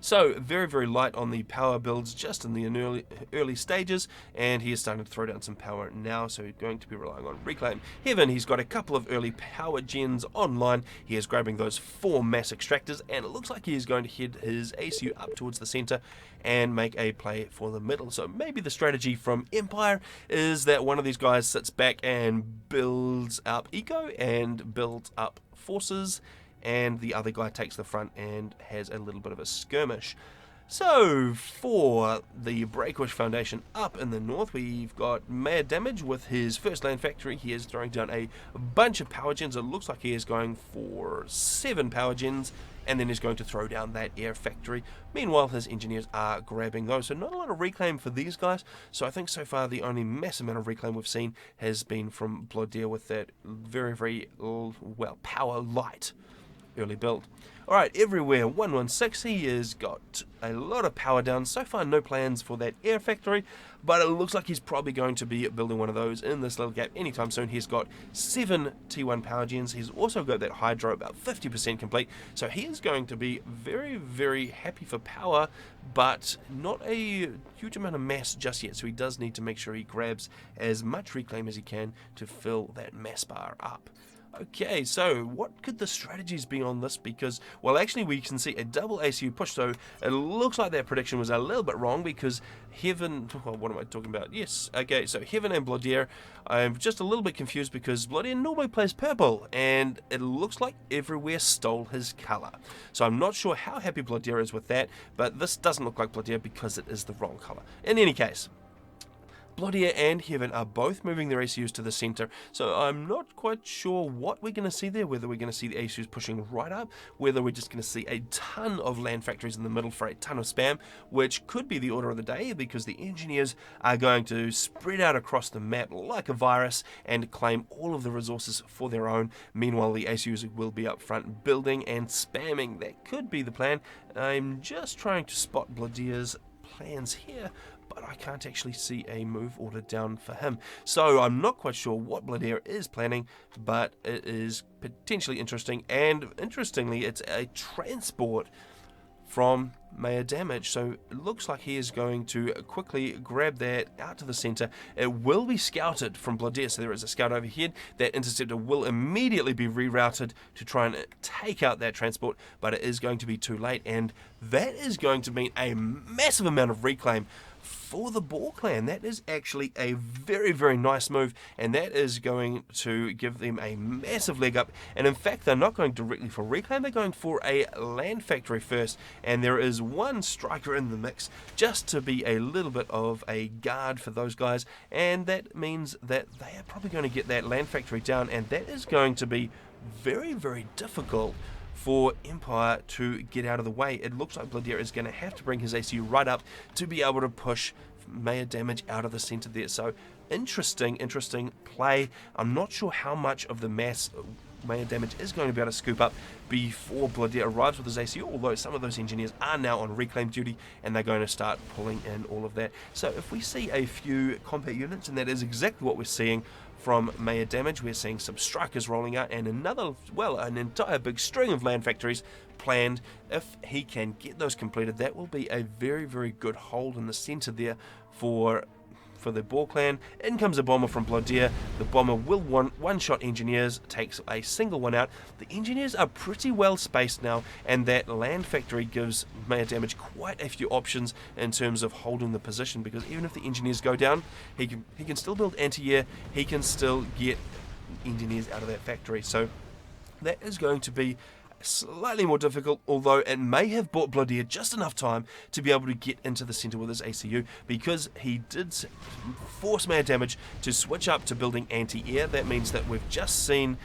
So very, very light on the power builds just in the early stages, and he is starting to throw down some power now, so he's going to be relying on reclaim. Heaven, he's got a couple of early power gens online. He is grabbing those 4 mass extractors, and it looks like he is going to head his ACU up towards the center and make a play for the middle. So maybe the strategy from Empire is that one of these guys sits back and builds up eco and builds up forces, and the other guy takes the front and has a little bit of a skirmish. So, for the Breakwish Foundation up in the north, we've got Mayor Damage with his first land factory. He is throwing down a bunch of power gens. It looks like he is going for 7 power gens, and then he's going to throw down that air factory. Meanwhile, his engineers are grabbing those. So not a lot of reclaim for these guys. So I think so far the only massive amount of reclaim we've seen has been from Bloodeer with that very, well, power light early build. Alright, everywhere 116, he has got a lot of power down. So far no plans for that air factory, but it looks like he's probably going to be building one of those in this little gap anytime soon. He's got 7 T1 power gens. He's also got that hydro about 50% complete, so he is going to be very happy for power, but not a huge amount of mass just yet, so he does need to make sure he grabs as much reclaim as he can to fill that mass bar up. Okay, so what could the strategies be on this? Because, well, actually we can see a double ACU push, so it looks like that prediction was a little bit wrong, because Heaven, well, what am I talking about? Yes, okay, so Heaven and Bloodeer, I'm just a little bit confused because Bloodeer normally plays purple, and it looks like Everywhere stole his colour. So I'm not sure how happy Bloodeer is with that, but this doesn't look like Bloodeer because it is the wrong colour. In any case, Bloodeer and Heaven are both moving their ACUs to the centre, so I'm not quite sure what we're going to see there, whether we're going to see the ACUs pushing right up, whether we're just going to see a ton of land factories in the middle for a ton of spam, which could be the order of the day, because the engineers are going to spread out across the map like a virus and claim all of the resources for their own. Meanwhile, the ACUs will be up front building and spamming. That could be the plan. I'm just trying to spot Bloodeer's plans here, but I can't actually see a move order down for him. So I'm not quite sure what Bloodeer is planning, but it is potentially interesting. And interestingly, it's a transport from Mayor Damage, so it looks like he is going to quickly grab that out to the center. It will be scouted from Bloodeer, so there is a scout overhead. That interceptor will immediately be rerouted to try and take out that transport, but it is going to be too late, and that is going to mean a massive amount of reclaim for the BAW clan. That is actually a very nice move, and that is going to give them a massive leg up. And in fact, they're not going directly for reclaim, they're going for a land factory first, and there is one striker in the mix just to be a little bit of a guard for those guys, and that means that they are probably going to get that land factory down, and that is going to be very difficult for Empire to get out of the way. It looks like Bloodeer is going to have to bring his ACU right up to be able to push Mayor Damage out of the center there. So interesting play. I'm not sure how much of the mass Mayor Damage is going to be able to scoop up before Bloodeer arrives with his ACU, although some of those engineers are now on reclaim duty and they're going to start pulling in all of that. So if we see a few combat units, and that is exactly what we're seeing from Mayor Damage, we're seeing some strikers rolling out and another, well, an entire big string of land factories planned. If he can get those completed, that will be a very good hold in the center there for the BAW clan. In comes a bomber from Bloodeer. The bomber will one-shot engineers, takes a single one out. The engineers are pretty well spaced now, and that land factory gives Mayor Damage quite a few options in terms of holding the position, because even if the engineers go down, he can still build anti-air, he can still get engineers out of that factory. So that is going to be slightly more difficult, although it may have bought Bloodeer just enough time to be able to get into the center with his ACU, because he did force Mayor Damage to switch up to building anti-air. That means that we've just seen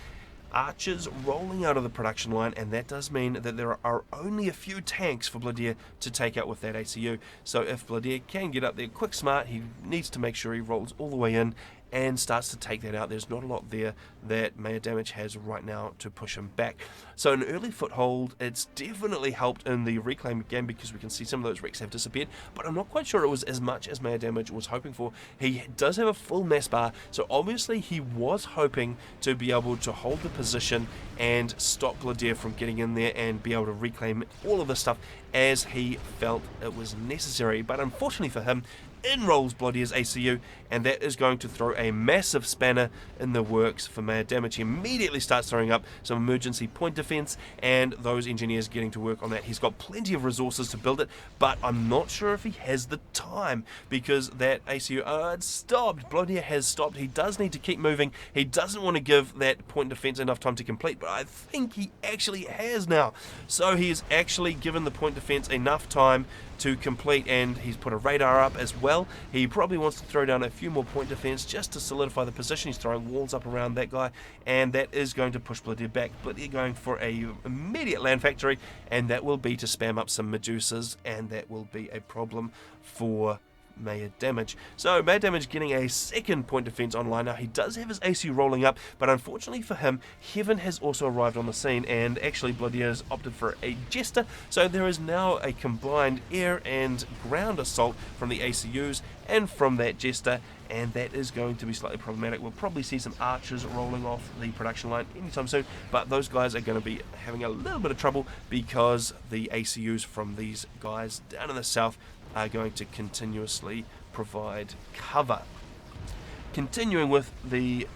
archers rolling out of the production line, and that does mean that there are only a few tanks for Bloodeer to take out with that ACU. So if Bloodeer can get up there quick smart, he needs to make sure he rolls all the way in and starts to take that out. There's not a lot there that Mayor Damage has right now to push him back. So an early foothold, it's definitely helped in the reclaim game, because we can see some of those wrecks have disappeared, but I'm not quite sure it was as much as Mayor Damage was hoping for. He does have a full mass bar, so obviously he was hoping to be able to hold the position and stop Bloodeer from getting in there and be able to reclaim all of this stuff as he felt it was necessary. But unfortunately for him, in rolls Bloodeer's ACU, and that is going to throw a massive spanner in the works for Mayor Damage. He immediately starts throwing up some emergency point defense, and those engineers getting to work on that. He's got plenty of resources to build it, but I'm not sure if he has the time, because that ACU, it's stopped. Bloodeer has stopped. He does need to keep moving. He doesn't want to give that point defense enough time to complete, but I think he actually has now. So he has actually given the point defense enough time to complete, and he's put a radar up as well. He probably wants to throw down a few more point defense just to solidify the position. He's throwing walls up around that guy, and that is going to push Bloodier back. Bloodier going for a immediate land factory, and that will be to spam up some Medusas, and that will be a problem for Maya Damage. So Maya Damage getting a second point defense online. Now he does have his AC rolling up, but unfortunately for him, Heaven has also arrived on the scene, and actually Bloodier has opted for a Jester, so there is now a combined air and ground assault from the ACUs and from that Jester, and that is going to be slightly problematic. We'll probably see some archers rolling off the production line anytime soon, but those guys are going to be having a little bit of trouble because the ACUs from these guys down in the south are going to continuously provide cover. Continuing with the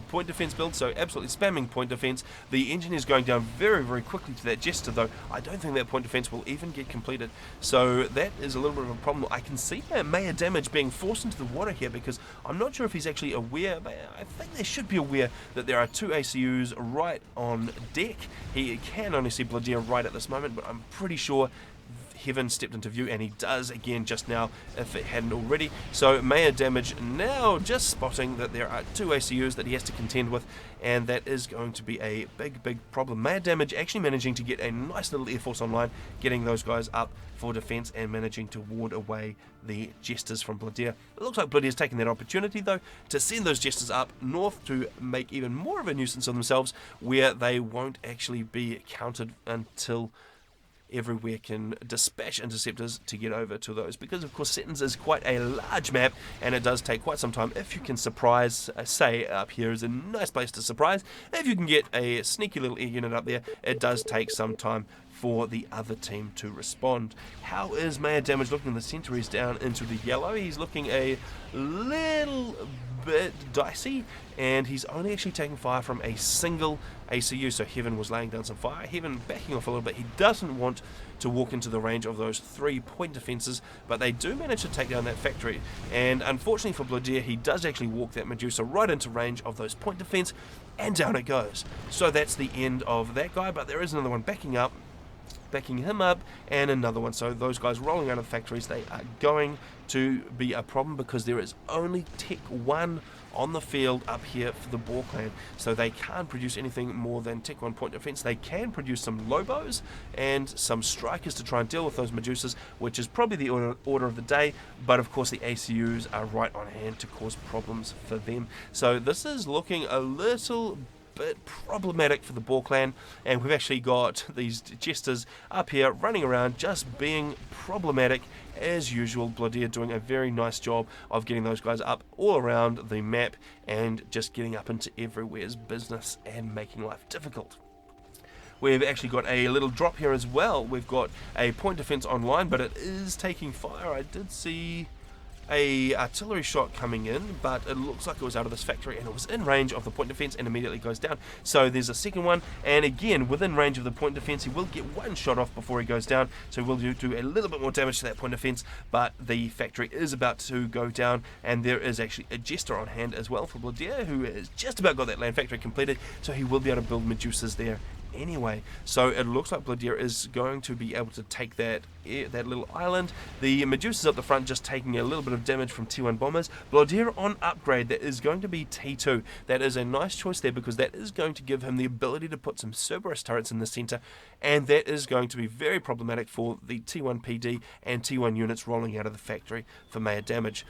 point defense build, so absolutely spamming point defense. The engineer's going down very quickly to that Jester, though I don't think that point defense will even get completed, so that is a little bit of a problem. I can see Maya Damage being forced into the water here because I'm not sure if he's actually aware, but I think they should be aware that there are two ACUs right on deck. He can only see Bloodier right at this moment, but I'm pretty sure Heaven stepped into view, and he does again just now if it hadn't already. So Maya Damage now just spotting that there are two ACUs that he has to contend with, and that is going to be a big problem. Maya Damage actually managing to get a nice little air force online, getting those guys up for defense and managing to ward away the Jesters from Bloodier. It looks like Bloodier's taking that opportunity though to send those Jesters up north to make even more of a nuisance of themselves, where they won't actually be counted until Everywhere can dispatch interceptors to get over to those, because of course Settins is quite a large map and it does take quite some time. If you can surprise, say up here is a nice place to surprise, if you can get a sneaky little air unit up there, it does take some time for the other team to respond. How is Maya Damage looking in the centre? He's down into the yellow. He's looking a little bit dicey, and he's only actually taking fire from a single ACU, so Heaven was laying down some fire. Heaven backing off a little bit. He doesn't want to walk into the range of those 3 point defenses, but they do manage to take down that factory, and unfortunately for Bloodier, he does actually walk that Medusa right into range of those point defense, and down it goes. So that's the end of that guy, but there is another one backing him up, and another one. So those guys rolling out of the factories, they are going to be a problem because there is only Tech 1 on the field up here for the BAW clan, so they can't produce anything more than Tech 1 point defense. They can produce some Lobos and some Strikers to try and deal with those Medusas, which is probably the order of the day, but of course the ACUs are right on hand to cause problems for them. So this is looking a little bit problematic for the BAW clan, and we've actually got these Jesters up here running around just being problematic as usual. Bloodier doing a very nice job of getting those guys up all around the map and just getting up into Everywhere's business and making life difficult. We've actually got a little drop here as well. We've got a point defense online, but it is taking fire. I did see a artillery shot coming in, but it looks like it was out of this factory and it was in range of the point defense and immediately goes down. So there's a second one, and again within range of the point defense. He will get one shot off before he goes down, so he will do a little bit more damage to that point defense, but the factory is about to go down, and there is actually a Jester on hand as well for Bloodier, who has just about got that land factory completed, so he will be able to build Medusas there anyway. So it looks like Bloodier is going to be able to take that little island. The Medusas up the front just taking a little bit of damage from T1 bombers. Bloodier on upgrade, that is going to be T2. That is a nice choice there, because that is going to give him the ability to put some Cerberus turrets in the center, and that is going to be very problematic for the T1 PD and T1 units rolling out of the factory for Maya Damage.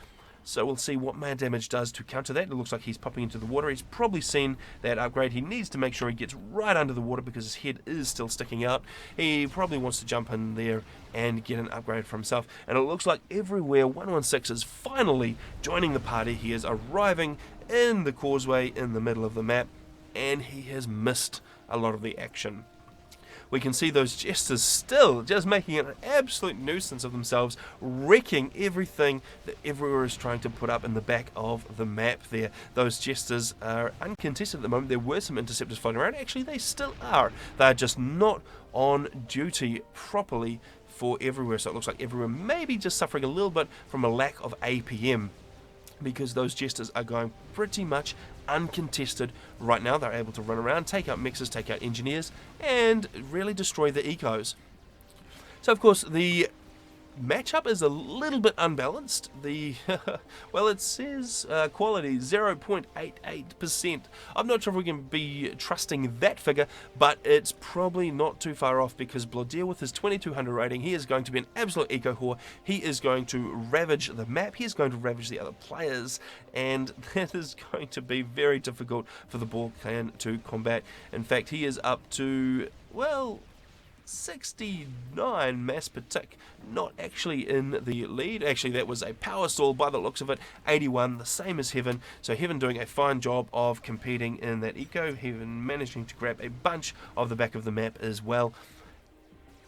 So we'll see what Maya Damage does to counter that. It looks like he's popping into the water. He's probably seen that upgrade. He needs to make sure he gets right under the water because his head is still sticking out. He probably wants to jump in there and get an upgrade for himself. And it looks like Everywhere 116 is finally joining the party. He is arriving in the causeway in the middle of the map, and he has missed a lot of the action. We can see those Jesters still just making an absolute nuisance of themselves, wrecking everything that Everywhere is trying to put up in the back of the map there. Those Jesters are uncontested at the moment. There were some interceptors floating around. Actually, they still are. They're just not on duty properly for Everywhere. So it looks like Everywhere may be just suffering a little bit from a lack of APM, because those Jesters are going pretty much uncontested right now. They're able to run around, take out mixers, take out engineers, and really destroy the ecos. So of course the matchup is a little bit unbalanced. The well, it says quality 0.88%. I'm not sure if we can be trusting that figure, but it's probably not too far off, because Blaudier with his 2200 rating, he is going to be an absolute eco whore. He is going to ravage the map. He is going to ravage the other players, and that is going to be very difficult for the BAW clan to combat. In fact, he is up to, well, 69 mass per tick, not actually in the lead. Actually, that was a power stall by the looks of it. 81, the same as Heaven. So Heaven doing a fine job of competing in that eco. Heaven managing to grab a bunch of the back of the map as well.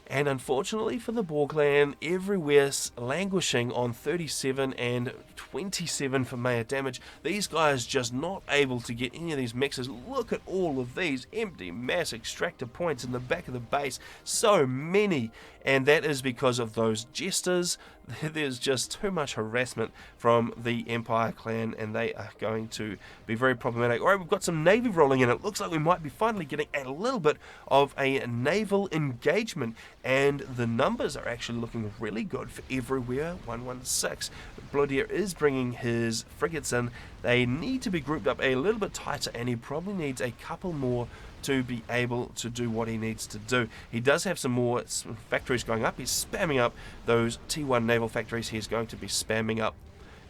And unfortunately for the BAW clan, everywhere's languishing on 37 and 27 for Maya damage. These guys just not able to get any of these mixes. Look at all of these empty mass extractor points in the back of the base. So many. And that is because of those jesters. There's just too much harassment from the Empire clan, and they are going to be very problematic. Alright, we've got some Navy rolling in. It looks like we might be finally getting a little bit of a naval engagement, and the numbers are actually looking really good for everywhere. 116. Blaudier is bringing his frigates in. They need to be grouped up a little bit tighter, and he probably needs a couple more to be able to do what he needs to do. He does have some more factories going up. He's spamming up those T1 naval factories. He's going to be spamming up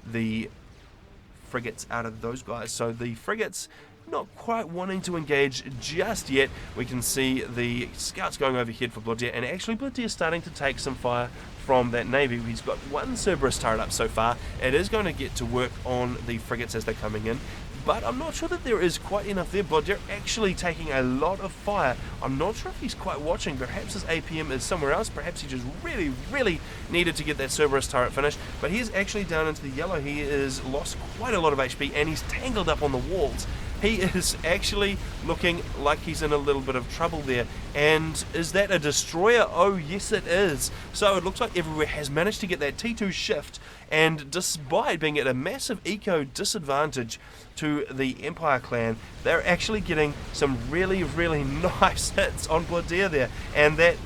the frigates out of those guys. So the frigates not quite wanting to engage just yet. We can see the scouts going overhead for Blaudier, and actually Blaudier is starting to take some fire from that navy. He's got one Cerberus turret up so far. It is going to get to work on the frigates as they're coming in, but I'm not sure that there is quite enough there. Blaudier actually taking a lot of fire. I'm not sure if he's quite watching. Perhaps his APM is somewhere else. Perhaps he just really needed to get that Cerberus turret finished, but he is actually down into the yellow. He has lost quite a lot of HP, and he's tangled up on the walls. He is actually looking like he's in a little bit of trouble there. And is that a destroyer? Oh yes it is. So it looks like everywhere has managed to get that T2 shift, and despite being at a massive eco disadvantage to the Empire clan, they're actually getting some really nice hits on Blaudier there, and that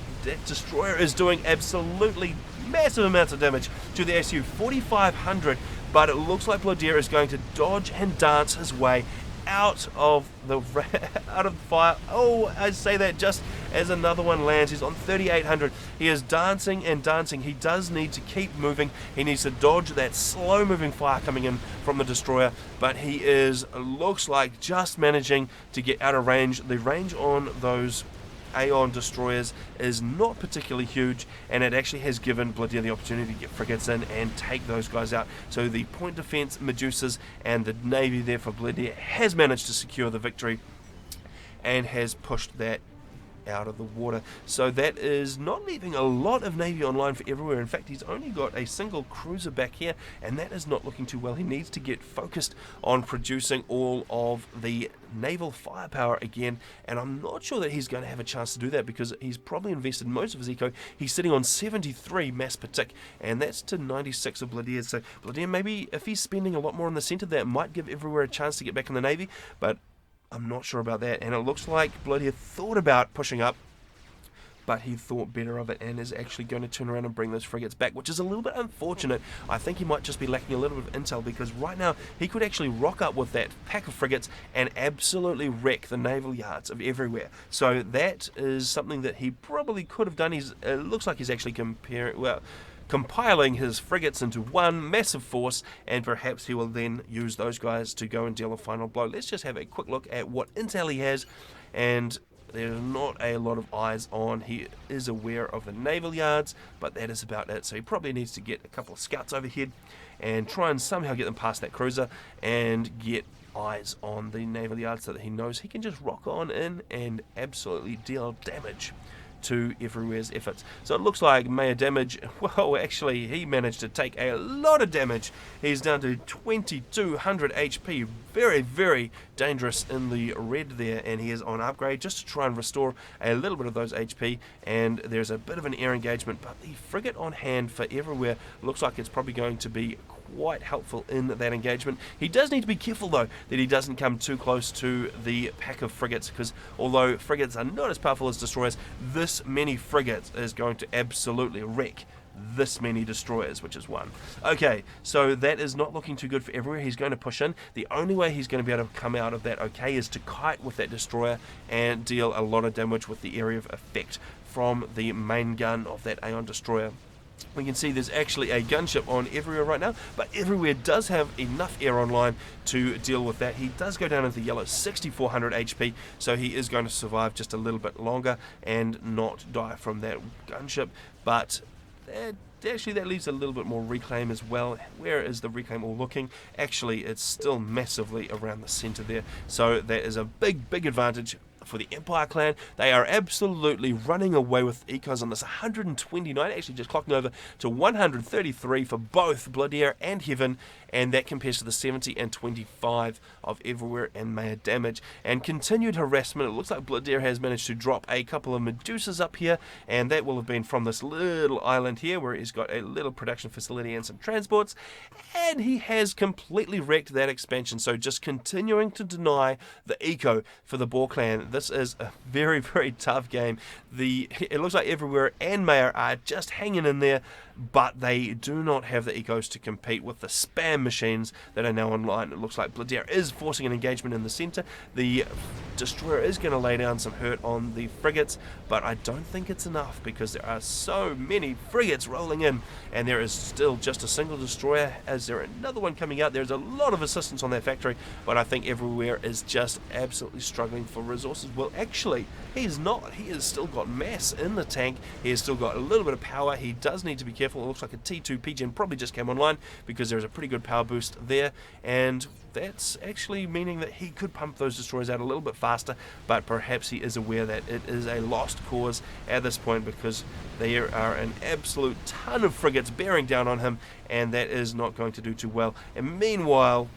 destroyer is doing absolutely massive amounts of damage to the SU. 4,500, but it looks like Blaudier is going to dodge and dance his way out of the fire. Oh, I say that just as another one lands. He's on 3,800. He is dancing and dancing. He does need to keep moving. He needs to dodge that slow moving fire coming in from the destroyer, but he is, looks like, just managing to get out of range. The range on those Aeon destroyers is not particularly huge, and it actually has given Blaudier the opportunity to get frigates in and take those guys out. So the point defense Medusas and the navy there for Blaudier has managed to secure the victory and has pushed that out of the water. So that is not leaving a lot of navy online for everywhere. In fact, he's only got a single cruiser back here, and that is not looking too well. He needs to get focused on producing all of the naval firepower again, and I'm not sure that he's going to have a chance to do that, because he's probably invested most of his eco. He's sitting on 73 mass per tick, and that's to 96 of Blaudier. So Blaudier, maybe if he's spending a lot more in the center, that might give everywhere a chance to get back in the navy, but I'm not sure about that. And it looks like Blaudier thought about pushing up, but he thought better of it and is actually going to turn around and bring those frigates back, which is a little bit unfortunate. I think he might just be lacking a little bit of intel, because right now he could actually rock up with that pack of frigates and absolutely wreck the naval yards of everywhere. So that is something that he probably could have done. It looks like he's actually compiling his frigates into one massive force, and perhaps he will then use those guys to go and deal a final blow. Let's just have a quick look at what intel he has, and there's not a lot of eyes on. He is aware of the naval yards, but that is about it. So he probably needs to get a couple of scouts overhead and try and somehow get them past that cruiser and get eyes on the naval yards so that he knows he can just rock on in and absolutely deal damage to everywhere's efforts. So it looks like Maya damage, well, actually he managed to take a lot of damage. He's down to 2,200 HP, very dangerous in the red there, and he is on upgrade just to try and restore a little bit of those HP. And there's a bit of an air engagement, but the frigate on hand for everywhere looks like it's probably going to be quite helpful in that engagement. He does need to be careful though that he doesn't come too close to the pack of frigates, because although frigates are not as powerful as destroyers, this many frigates is going to absolutely wreck this many destroyers, which is 1. Okay, so that is not looking too good for everywhere. He's going to push in. The only way he's going to be able to come out of that okay is to kite with that destroyer and deal a lot of damage with the area of effect from the main gun of that Aeon destroyer. We can see there's actually a gunship on everywhere right now, but everywhere does have enough air online to deal with that. He does go down into the yellow, 6,400 HP, so he is going to survive just a little bit longer and not die from that gunship. But actually that leaves a little bit more reclaim as well. Where is the reclaim all looking? Actually, it's still massively around the center there, so that is a big advantage for the Empire clan. They are absolutely running away with ecos on this. 129, actually just clocking over to 133 for both Bloodier and Heaven, and that compares to the 70 and 25 of Everywhere and Maya damage. And continued harassment. It looks like Bloodier has managed to drop a couple of Medusas up here, and that will have been from this little island here where he's got a little production facility and some transports, and he has completely wrecked that expansion. So just continuing to deny the eco for the BAW clan. This is a very tough game. It looks like Everywhere and Maya are just hanging in there, but they do not have the ecos to compete with the spam machines that are now online. It looks like Bloodier is forcing an engagement in the center. The destroyer is going to lay down some hurt on the frigates, but I don't think it's enough because there are so many frigates rolling in, and there is still just a single destroyer. Is there another one coming out? There's a lot of assistance on that factory, but I think Everywhere is just absolutely struggling for resources. Well, actually, he's not. He has still got mass in the tank. He has still got a little bit of power. He does need to be careful. It looks like a T2 PGen probably just came online because there's a pretty good power boost there, and that's actually meaning that he could pump those destroyers out a little bit faster, but perhaps he is aware that it is a lost cause at this point because there are an absolute ton of frigates bearing down on him, and that is not going to do too well. And meanwhile,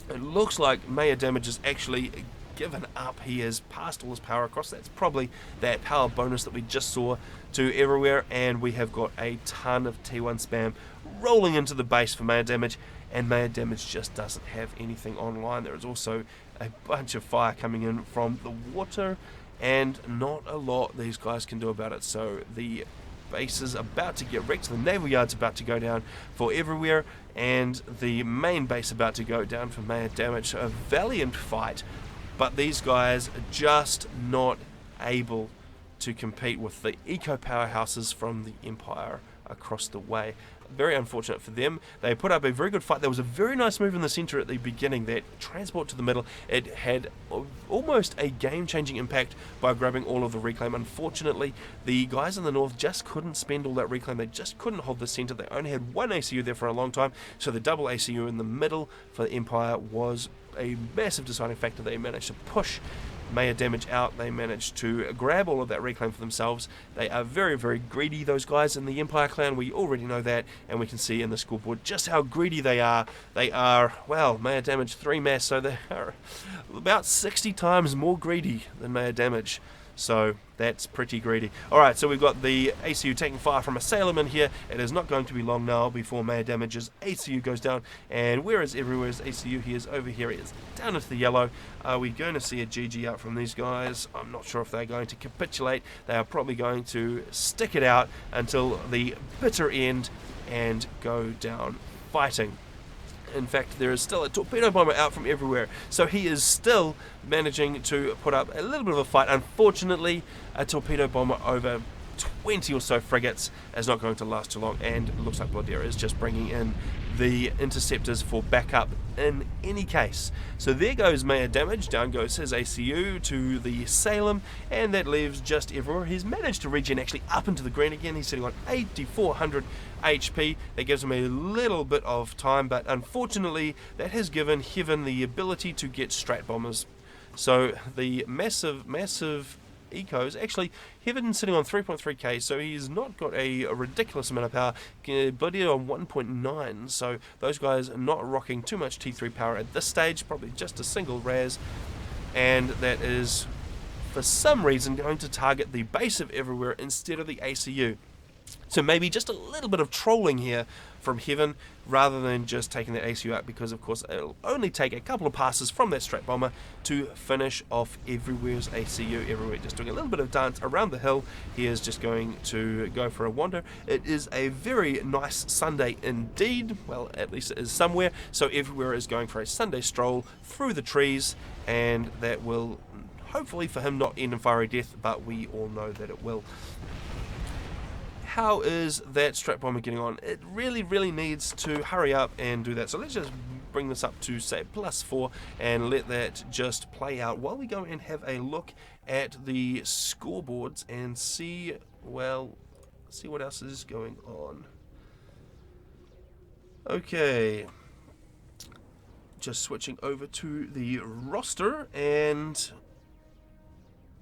it looks like Maya damage is actually given up. He has passed all his power across. That's probably that power bonus that we just saw to Everywhere, and we have got a ton of T1 spam rolling into the base for Maya damage, and Maya damage just doesn't have anything online. There is also a bunch of fire coming in from the water, and not a lot these guys can do about it. So the base is about to get wrecked. The naval yard's about to go down for Everywhere, and the main base about to go down for Maya damage. A valiant fight, but these guys are just not able to compete with the eco powerhouses from the Empire across the way. Very unfortunate for them. They put up a very good fight. There was a very nice move in the center at the beginning, that transport to the middle. It had almost a game-changing impact by grabbing all of the reclaim. Unfortunately, the guys in the north just couldn't spend all that reclaim. They just couldn't hold the center. They only had one ACU there for a long time, so the double ACU in the middle for the Empire was a massive deciding factor. They managed to push Maya damage out. They managed to grab all of that reclaim for themselves. They are very greedy, those guys in the Empire clan. We already know that, and we can see in the scoreboard just how greedy they are. They are, well, Maya damage 3 mass, so they are about 60 times more greedy than Maya damage. So that's pretty greedy. Alright, so we've got the ACU taking fire from a Salem in here. It is not going to be long now before Maya damage's ACU goes down. And where is Everywhere's ACU? He is over here. He is down into the yellow. Are we going to see a GG out from these guys? I'm not sure if they're going to capitulate. They are probably going to stick it out until the bitter end and go down fighting. In fact, there is still a torpedo bomber out from Everywhere, so he is still managing to put up a little bit of a fight. Unfortunately, a torpedo bomber over 20 or so frigates is not going to last too long, and it looks like Bloodier is just bringing in the interceptors for backup in any case. So there goes Maya damage, down goes his ACU to the Salem, and that leaves just Everywhere. He's managed to regen actually up into the green again. He's sitting on 8,400 HP. That gives him a little bit of time, but unfortunately that has given Heaven the ability to get strat bombers. So the massive ecos, actually Heaven sitting on 3.3k, so he's not got a ridiculous amount of power. Bloodier on 1.9, so those guys are not rocking too much T3 power at this stage, probably just a single raz, and that is for some reason going to target the base of Everywhere instead of the ACU. So maybe just a little bit of trolling here from Heaven rather than just taking that ACU out, because of course it'll only take a couple of passes from that Strat Bomber to finish off Everywhere's ACU. Everywhere just doing a little bit of dance around the hill. He is just going to go for a wander. It is a very nice Sunday indeed. Well, at least it is somewhere. So Everywhere is going for a Sunday stroll through the trees, and that will hopefully for him not end in fiery death, but we all know that it will. How is that Strat Bomber getting on? It really, really needs to hurry up and do that. So let's just bring this up to, say, +4 and let that just play out while we go and have a look at the scoreboards and see, well, see what else is going on. Okay. Just switching over to the roster, and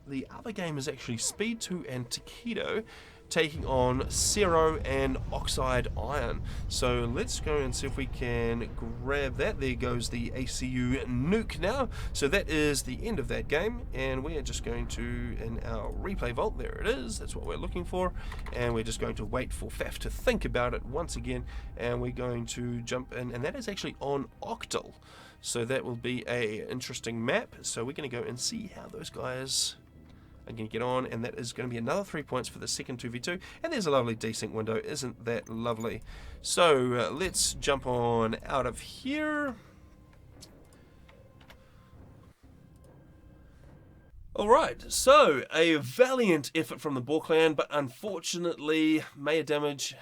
the other game is actually Speed 2 and Takedo taking on Zero and Oxide Iron. So let's go and see if we can grab that. There goes the ACU nuke now. So that is the end of that game, and we are just going to, in our replay vault, there it is, that's what we're looking for, and we're just going to wait for Faf to think about it once again, and we're going to jump in, and that is actually on Octal. So that will be a interesting map. So we're going to go and see how those guys I'm going to get on, and that is going to be another 3 points for the second 2v2, and there's a lovely desync window. Isn't that lovely? So let's jump on out of here. Alright, so a valiant effort from the BAW clan, but unfortunately, Maya Damage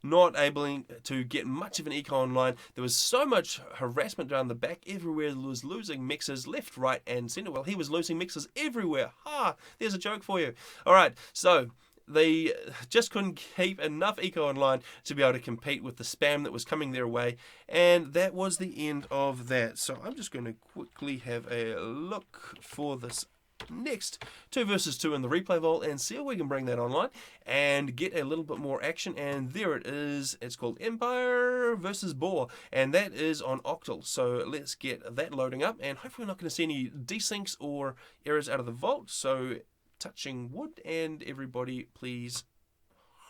not able to get much of an eco online. There was so much harassment down the back. Everywhere was losing mixers left, right, and center. Well, he was losing mixers everywhere. Ha! There's a joke for you. Alright, so they just couldn't keep enough eco online to be able to compete with the spam that was coming their way, and that was the end of that. So I'm just going to quickly have a look for this next 2 versus 2 in the replay vault and see if we can bring that online and get a little bit more action. And there it is. It's called Empire versus BAW, and that is on Octal. So let's get that loading up, and hopefully we're not going to see any desyncs or errors out of the vault. So touching wood, and everybody please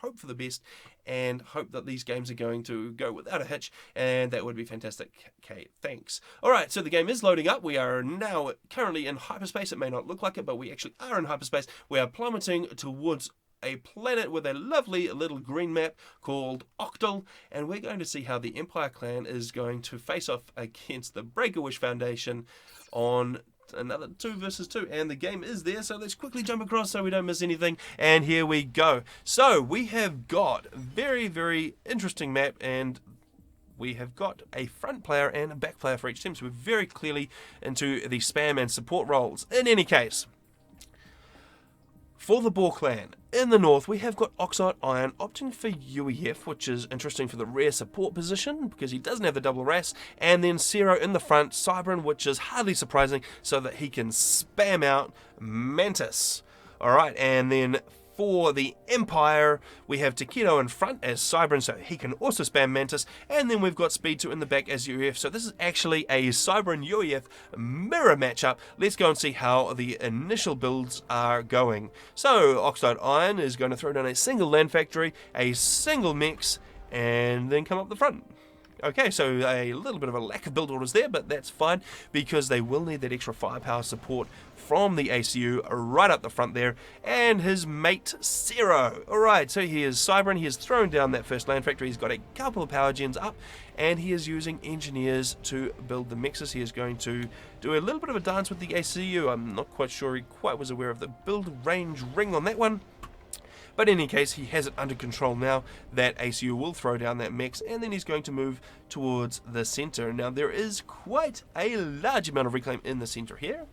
hope for the best and hope that these games are going to go without a hitch, and that would be fantastic. Okay, thanks. Alright, so the game is loading up. We are now currently in hyperspace. It may not look like it, but we actually are in hyperspace. We are plummeting towards a planet with a lovely little green map called Octal, and we're going to see how the Empire clan is going to face off against the Break-A-Wish Foundation on another 2 versus 2, and the game is there. So let's quickly jump across so we don't miss anything, and here we go. So we have got a very, very interesting map, and we have got a front player and a back player for each team, so we're very clearly into the spam and support roles. In any case, for the BAW clan, in the north, we have got Oxide Iron opting for UEF, which is interesting for the rare support position because he doesn't have the double RAS, and then Zero in the front, Cybran, which is hardly surprising, so that he can spam out Mantis. Alright, and then for the Empire, we have Takedo in front as Cybran, so he can also spam Mantis, and then we've got Speed 2 in the back as UEF, so this is actually a Cybran UEF mirror matchup. Let's go and see how the initial builds are going. So, Oxide Iron is going to throw down a single land factory, a single mix, and then come up the front. Okay, so a little bit of a lack of build orders there, but that's fine because they will need that extra firepower support from the ACU right up the front there, and his mate Zero. Alright, so he is Cybran, he has thrown down that first land factory, he's got a couple of power gens up, and he is using engineers to build the mixes. He is going to do a little bit of a dance with the ACU. I'm not quite sure he quite was aware of the build range ring on that one. But in any case, he has it under control now. That ACU will throw down that mix, and then he's going to move towards the center. Now, there is quite a large amount of reclaim in the center here.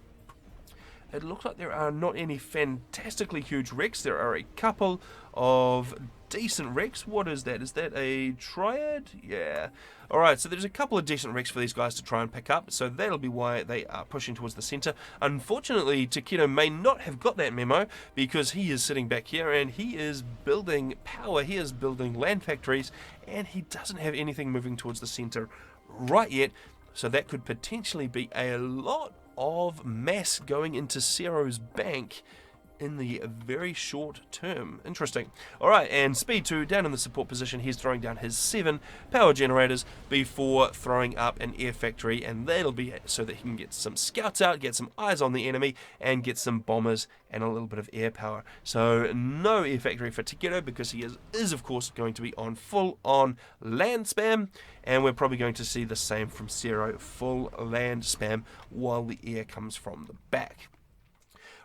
It looks like there are not any fantastically huge wrecks. There are a couple of decent wrecks. What is that? Is that a triad? Yeah. Alright, so there's a couple of decent wrecks for these guys to try and pick up, so that'll be why they are pushing towards the center. Unfortunately, Takedo may not have got that memo because he is sitting back here and he is building power, he is building land factories, and he doesn't have anything moving towards the center right yet, so that could potentially be a lot of mass going into Zero's bank in the very short term. Interesting. Alright, and Speed 2 down in the support position. He's throwing down his 7 power generators before throwing up an air factory, and that'll be so that he can get some scouts out, get some eyes on the enemy, and get some bombers and a little bit of air power. So no air factory for Takedo because he is of course going to be on full on land spam, and we're probably going to see the same from Zero, full land spam while the air comes from the back.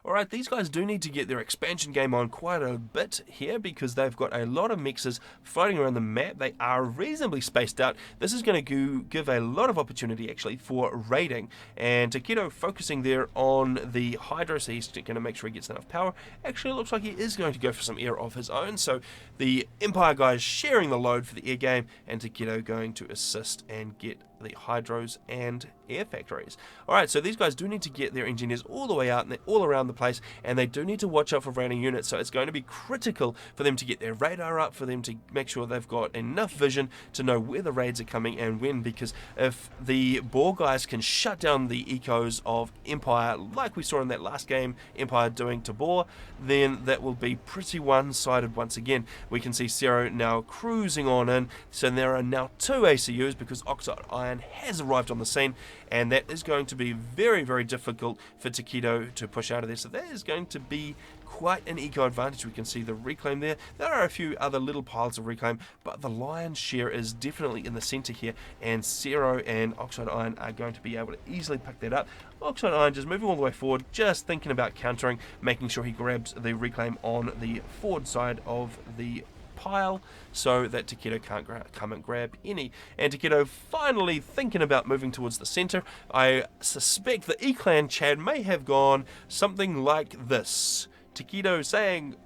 Alright, these guys do need to get their expansion game on quite a bit here because they've got a lot of mixers floating around the map. They are reasonably spaced out. This is going to give a lot of opportunity actually for raiding, and Takedo focusing there on the Hydra, so he's going to make sure he gets enough power. Actually, it looks like he is going to go for some air of his own, so the Empire guys sharing the load for the air game, and Takedo going to assist and get the hydros and air factories. Alright, so these guys do need to get their engineers all the way out and they're all around the place, and they do need to watch out for raiding units, so it's going to be critical for them to get their radar up, for them to make sure they've got enough vision to know where the raids are coming and when, because if the BAW guys can shut down the ecos of Empire like we saw in that last game, Empire doing to BAW, then that will be pretty one-sided once again. We can see Zero now cruising on in, so there are now 2 ACUs because Oxide Iron has arrived on the scene, and that is going to be very, very difficult for Takedo to push out of there. So that is going to be quite an eco advantage. We can see the reclaim there. There are a few other little piles of reclaim, but the lion's share is definitely in the center here, and Zero and Oxide Iron are going to be able to easily pick that up. Oxide Iron just moving all the way forward, just thinking about countering, making sure he grabs the reclaim on the forward side of the pile so that Takedo can't come and grab any. And Takedo finally thinking about moving towards the center. I suspect the E-Clan Chad may have gone something like this. Takedo saying,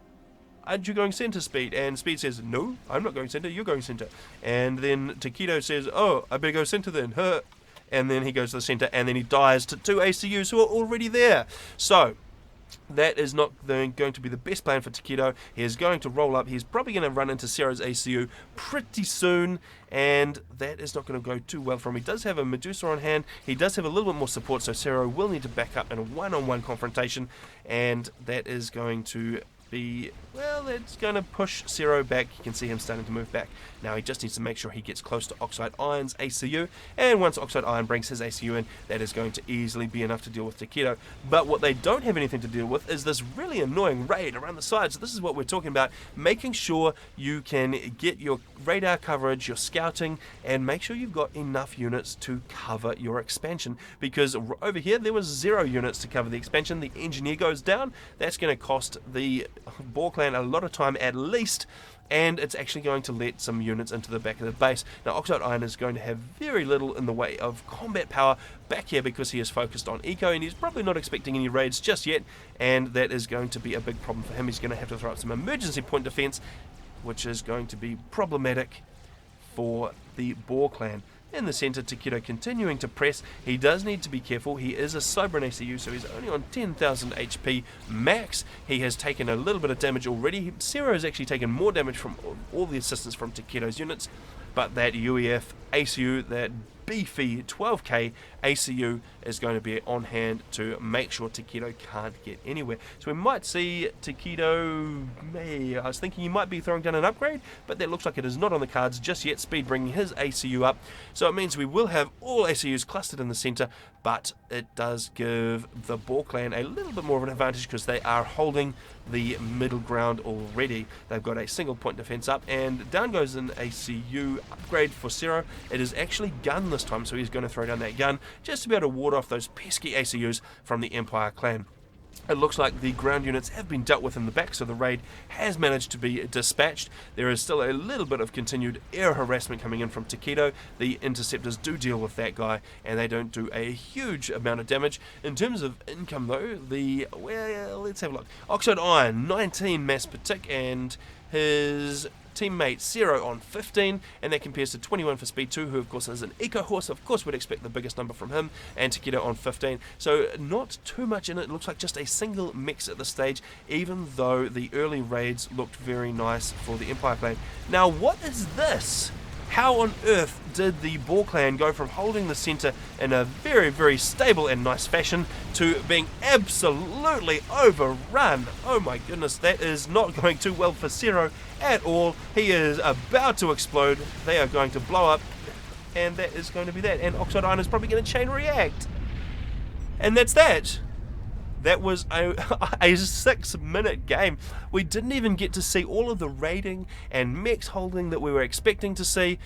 "Aren't you going center, Speed?" And Speed says, "No, I'm not going center, you're going center." And then Takedo says, "Oh, I better go center then, huh?" And then he goes to the center, and then he dies to 2 ACUs who are already there. So that is not going to be the best plan for Takedo. He is going to roll up. He's probably going to run into Zero's ACU pretty soon, and that is not going to go too well for him. He does have a Medusa on hand. He does have a little bit more support, so Zero will need to back up in a one-on-one confrontation, and that is going to be, well, it's going to push Zero back. You can see him starting to move back. Now he just needs to make sure he gets close to Oxide Iron's ACU, and once Oxide Iron brings his ACU in, that is going to easily be enough to deal with Takedo. But what they don't have anything to deal with is this really annoying raid around the side. So this is what we're talking about, making sure you can get your radar coverage, your scouting, and make sure you've got enough units to cover your expansion, because over here there was 0 units to cover the expansion. The engineer goes down. That's going to cost the BAW clan a lot of time at least, and it's actually going to let some units into the back of the base. Now Oxide Iron is going to have very little in the way of combat power back here because he is focused on eco, and he's probably not expecting any raids just yet, and that is going to be a big problem for him. He's going to have to throw up some emergency point defense, which is going to be problematic for the BAW clan. In the center, Takedo continuing to press. He does need to be careful. He is a Sovereign ACU, so he's only on 10,000 HP max. He has taken a little bit of damage already. Zero has actually taken more damage from all the assistance from Takedo's units, but that UEF ACU, that beefy 12k ACU, is going to be on hand to make sure Takedo can't get anywhere. So we might see Takedo, I was thinking he might be throwing down an upgrade, but that looks like it is not on the cards just yet. Speed bringing his ACU up, so it means we will have all ACUs clustered in the center, but it does give the BAW clan a little bit more of an advantage because they are holding the middle ground already. They've got a single point defense up, and down goes an ACU upgrade for Zero. It is actually gun this time, so he's going to throw down that gun just to be able to ward off those pesky ACUs from the Empire clan. It looks like the ground units have been dealt with in the back, so the raid has managed to be dispatched. There is still a little bit of continued air harassment coming in from Takedo. The interceptors do deal with that guy, and they don't do a huge amount of damage. In terms of income, though, well, let's have a look. Oxide Iron, 19 mass per tick, and his teammate Zero on 15, and that compares to 21 for Speed 2, who of course is an eco horse. Of course we'd expect the biggest number from him, and Takedo on 15. So not too much in it. It looks like just a single mix at this stage, even though the early raids looked very nice for the Empire clan. Now what is this? How on earth did the BAW clan go from holding the center in a very, very stable and nice fashion to being absolutely overrun? Oh my goodness, that is not going too well for Zero at all. He is about to explode. They are going to blow up, and that is going to be that. And Oxide Iron is probably going to chain react. And that's that. That was a 6-minute game. We didn't even get to see all of the raiding and mechs holding that we were expecting to see.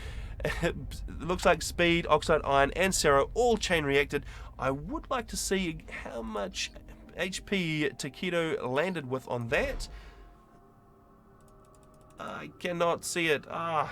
It looks like Speed, Oxide Iron, and Zero all chain reacted. I would like to see how much HP Takedo landed with on that. I cannot see it. I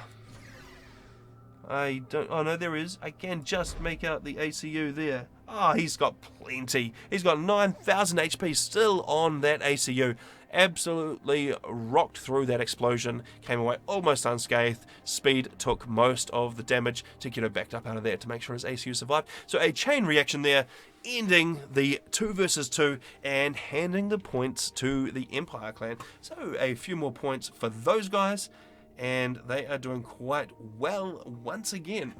don't. Oh no, there is. I can just make out the ACU there. He's got plenty. He's got 9,000 HP still on that ACU. Absolutely rocked through that explosion. Came away almost unscathed. Speed took most of the damage. Takedo backed up out of there to make sure his ACU survived. So a chain reaction there, ending the 2 versus 2 and handing the points to the Empire clan. So a few more points for those guys, and they are doing quite well once again.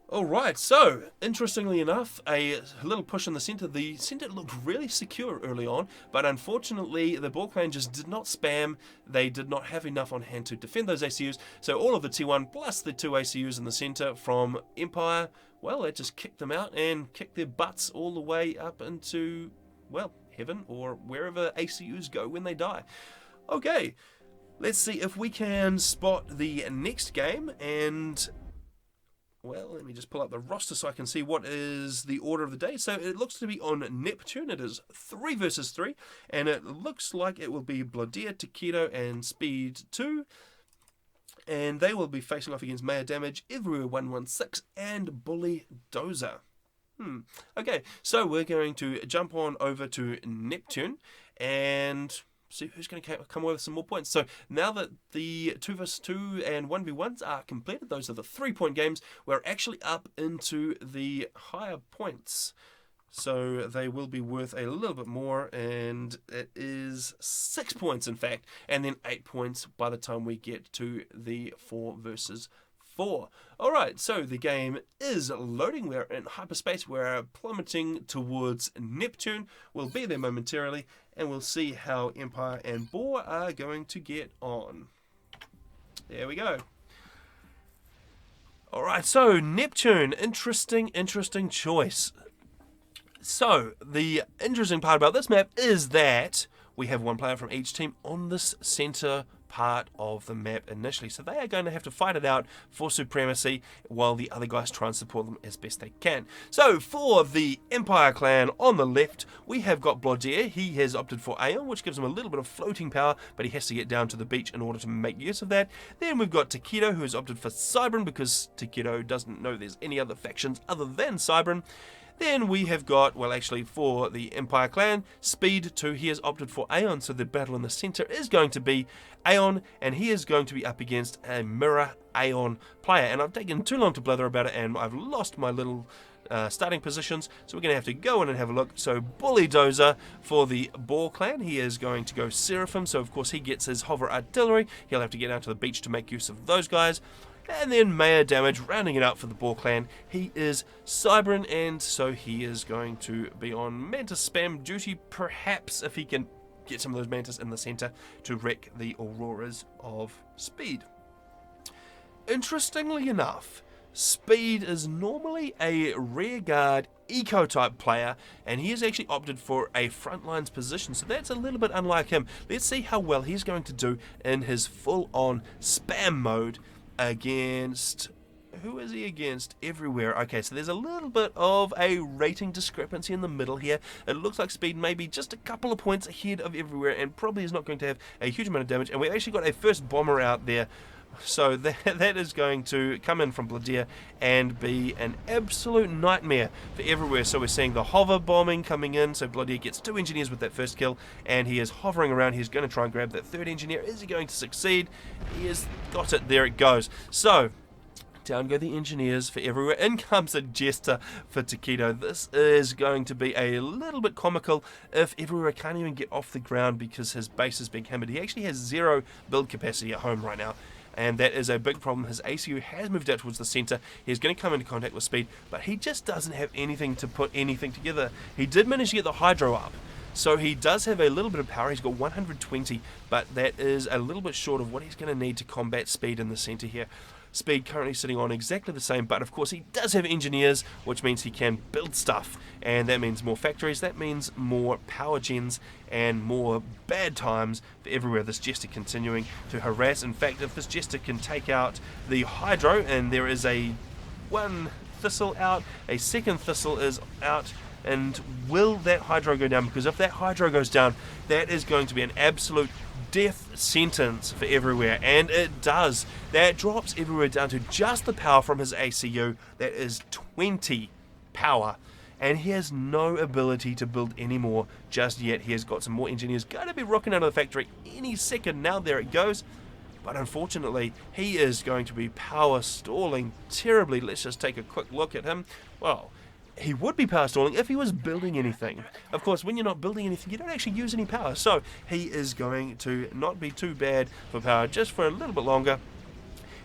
Alright, so, interestingly enough, a little push in the center. The center looked really secure early on, but unfortunately the BAW clan just did not spam. They did not have enough on hand to defend those ACUs, so all of the T1 plus the 2 ACUs in the center from Empire, well, it just kicked them out and kicked their butts all the way up into, well, heaven or wherever ACUs go when they die. Okay, let's see if we can spot the next game, and well, let me just pull up the roster so I can see what is the order of the day. So it looks to be on Neptune. It is 3 versus 3, and it looks like it will be Bloodia, Takedo, and Speed 2. And they will be facing off against Maya Damage, Everywhere 116, and Bully Dozer. Okay, so we're going to jump on over to Neptune and see who's going to come away with some more points. So now that the 2 vs 2 and 1v1s are completed, those are the 3-point games, we're actually up into the higher points. So they will be worth a little bit more, and it is 6 points in fact, and then 8 points by the time we get to the 4 versus 4. Alright, so the game is loading. We're in hyperspace. We're plummeting towards Neptune. We'll be there momentarily, and we'll see how Empire and BAW are going to get on. There we go. Alright, so Neptune. Interesting choice. So, the interesting part about this map is that we have one player from each team on this center part of the map initially, so they are going to have to fight it out for supremacy while the other guys try and support them as best they can. So for the Empire clan on the left, we have got Bloodia. He has opted for Aeon, which gives him a little bit of floating power, but he has to get down to the beach in order to make use of that. Then we've got Takedo, who has opted for Cybran because Takedo doesn't know there's any other factions other than Cybran. Then we have got, well actually for the Empire clan, Speed 2, he has opted for Aeon, so the battle in the center is going to be Aeon, and he is going to be up against a mirror Aeon player. And I've taken too long to blather about it, and I've lost my little starting positions, so we're going to have to go in and have a look. So Bully Dozer for the BAW clan, he is going to go Seraphim, so of course he gets his hover artillery. He'll have to get out to the beach to make use of those guys. And then Maya Damage, rounding it out for the BAW clan, he is Cybran, and so he is going to be on Mantis spam duty, perhaps if he can get some of those Mantis in the center to wreck the Auroras of Speed. Interestingly enough, Speed is normally a rearguard eco-type player, and he has actually opted for a frontlines position, so that's a little bit unlike him. Let's see how well he's going to do in his full-on spam mode against, who is he against? Everywhere. Okay, so there's a little bit of a rating discrepancy in the middle here. It looks like Speed may be just a couple of points ahead of Everywhere, and probably is not going to have a huge amount of damage. And we've actually got a first bomber out there, so that is going to come in from Bloodia and be an absolute nightmare for Everywhere. So we're seeing the hover bombing coming in, so Bloodia gets 2 engineers with that first kill, and he is hovering around. He's going to try and grab that 3rd engineer. Is he going to succeed? He has got it. There it goes. So down go the engineers for Everywhere. In comes a Jester for Takedo. This is going to be a little bit comical if Everywhere can't even get off the ground because his base is being hammered. He actually has 0 build capacity at home right now. and that is a big problem. His ACU has moved out towards the center. He's going to come into contact with Speed, but he just doesn't have anything to put anything together. He did manage to get the Hydro up, so he does have a little bit of power. He's got 120, but that is a little bit short of what he's going to need to combat Speed in the center here. Speed currently sitting on exactly the same, but of course he does have engineers, which means he can build stuff, and that means more factories, that means more power gens, and more bad times for everywhere. This Jester continuing to harass. In fact, if this Jester can take out the Hydro, and there is one Thistle out, a second Thistle is out, and will that Hydro go down? Because if that Hydro goes down, that is going to be an absolute death sentence for everywhere, and it does. That drops everywhere down to just the power from his ACU. That is 20 power, and he has no ability to build any more just yet. He has got some more engineers going to be rocking out of the factory any second now. There it goes. But unfortunately, he is going to be power stalling terribly. Let's just take a quick look at him. Well, he would be power stalling if he was building anything. Of course, when you're not building anything, you don't actually use any power. So he is going to not be too bad for power just for a little bit longer.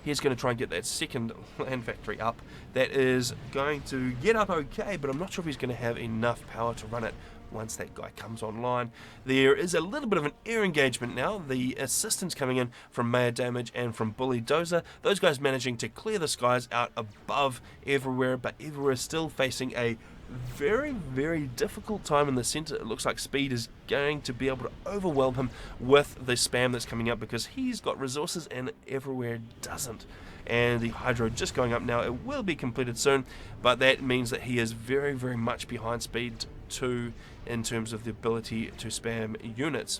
He's going to try and get that second land factory up. That is going to get up okay, but I'm not sure if he's going to have enough power to run it once that guy comes online. There is a little bit of an air engagement now. The assistance coming in from Mayor Damage and from Bully Dozer. Those guys managing to clear the skies out above everywhere, but everywhere still facing a very, very difficult time in the center. It looks like Speed is going to be able to overwhelm him with the spam that's coming up, because he's got resources and everywhere doesn't. And the Hydro just going up now. It will be completed soon, but that means that he is very, very much behind Speed 2 in terms of the ability to spam units.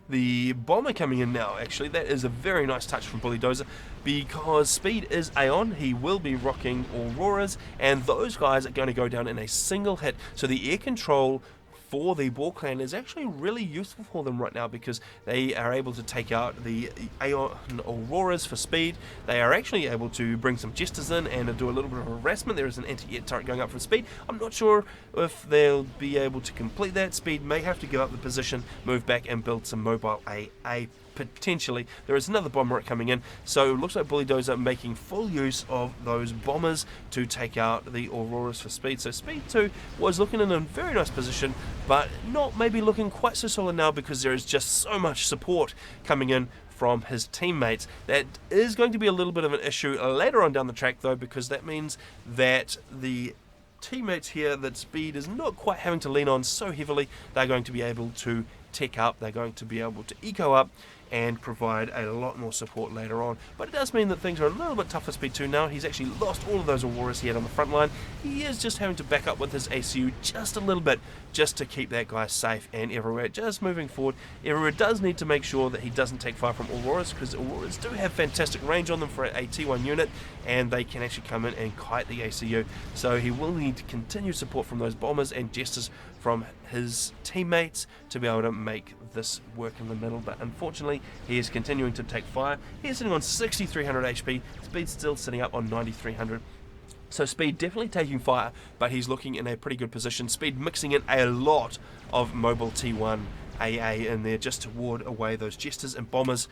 The Bomber coming in now, actually, that is a very nice touch from Bully Dozer, because Speed is Aeon. He will be rocking Auroras, and those guys are going to go down in a single hit. So the air control for the BAW clan is actually really useful for them right now, because they are able to take out the Aeon Auroras for Speed. They are actually able to bring some Jesters in and do a little bit of harassment. There is an anti-air turret going up from Speed. I'm not sure if they'll be able to complete that. Speed may have to give up the position, move back and build some mobile AA potentially. There is another bomber coming in, so it looks like Bully Dozer making full use of those bombers to take out the Auroras for Speed. So Speed 2 was looking in a very nice position, but not maybe looking quite so solid now, because there is just so much support coming in from his teammates. That is going to be a little bit of an issue later on down the track though, because that means that the teammates here that Speed is not quite having to lean on so heavily, they're going to be able to tech up, they're going to be able to eco up and provide a lot more support later on. But it does mean that things are a little bit tough for Speed 2 now. He's actually lost all of those Auroras he had on the front line. He is just having to back up with his ACU just a little bit, just to keep that guy safe, and everywhere just moving forward. Everywhere does need to make sure that he doesn't take fire from Auroras, because Auroras do have fantastic range on them for a T1 unit, and they can actually come in and kite the ACU. So he will need to continue support from those bombers and Jesters from his teammates to be able to make this work in the middle. But unfortunately, he is continuing to take fire. He is sitting on 6,300 HP. Speed's still sitting up on 9,300. So Speed definitely taking fire, but he's looking in a pretty good position. Speed mixing in a lot of mobile T1 AA in there just to ward away those Jesters and bombers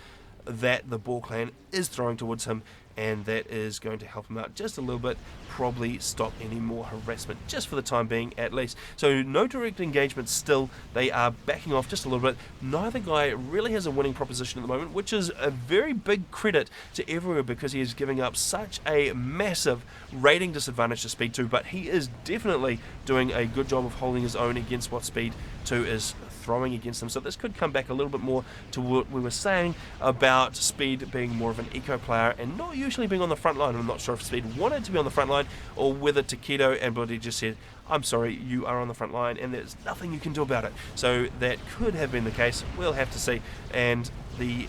that the BAW clan is throwing towards him, and that is going to help him out just a little bit, probably stop any more harassment just for the time being at least. So no direct engagement still, they are backing off just a little bit. Neither guy really has a winning proposition at the moment, which is a very big credit to everywhere, because he is giving up such a massive rating disadvantage to Speed 2, but he is definitely doing a good job of holding his own against what Speed 2 is throwing against them. So this could come back a little bit more to what we were saying about Speed being more of an eco player and not usually being on the front line. I'm not sure if Speed wanted to be on the front line, or whether Takedo and Bloody just said, I'm sorry, you are on the front line and there's nothing you can do about it. So that could have been the case. We'll have to see. And the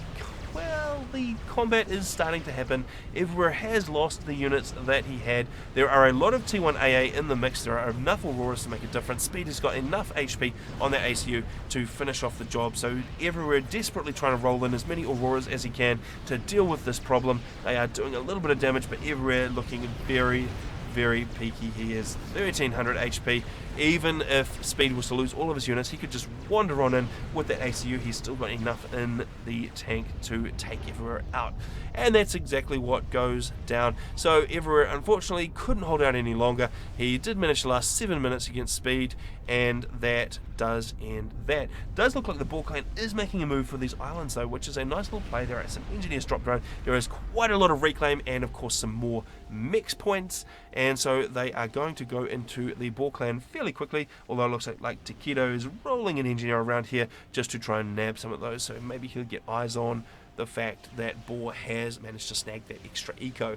combat is starting to happen. Everywhere has lost the units that he had. There are a lot of T1 AA in the mix. There are enough Auroras to make a difference. Speed has got enough HP on that ACU to finish off the job. So everywhere desperately trying to roll in as many Auroras as he can to deal with this problem. They are doing a little bit of damage, but everywhere looking very, very peaky. He is 1300 HP. Even if Speed was to lose all of his units, he could just wander on in with that ACU. He's still got enough in the tank to take Everywhere out. And that's exactly what goes down. So Everywhere, unfortunately, couldn't hold out any longer. He did manage to last 7 minutes against Speed, and that does end that. Does look like the BAW clan is making a move for these islands, though, which is a nice little play. There are some engineers drop down. There is quite a lot of reclaim, and of course some more mix points, and so they are going to go into the BAW clan fairly quickly, although it looks like Takedo is rolling an engineer around here just to try and nab some of those, so maybe he'll get eyes on the fact that BAW has managed to snag that extra eco.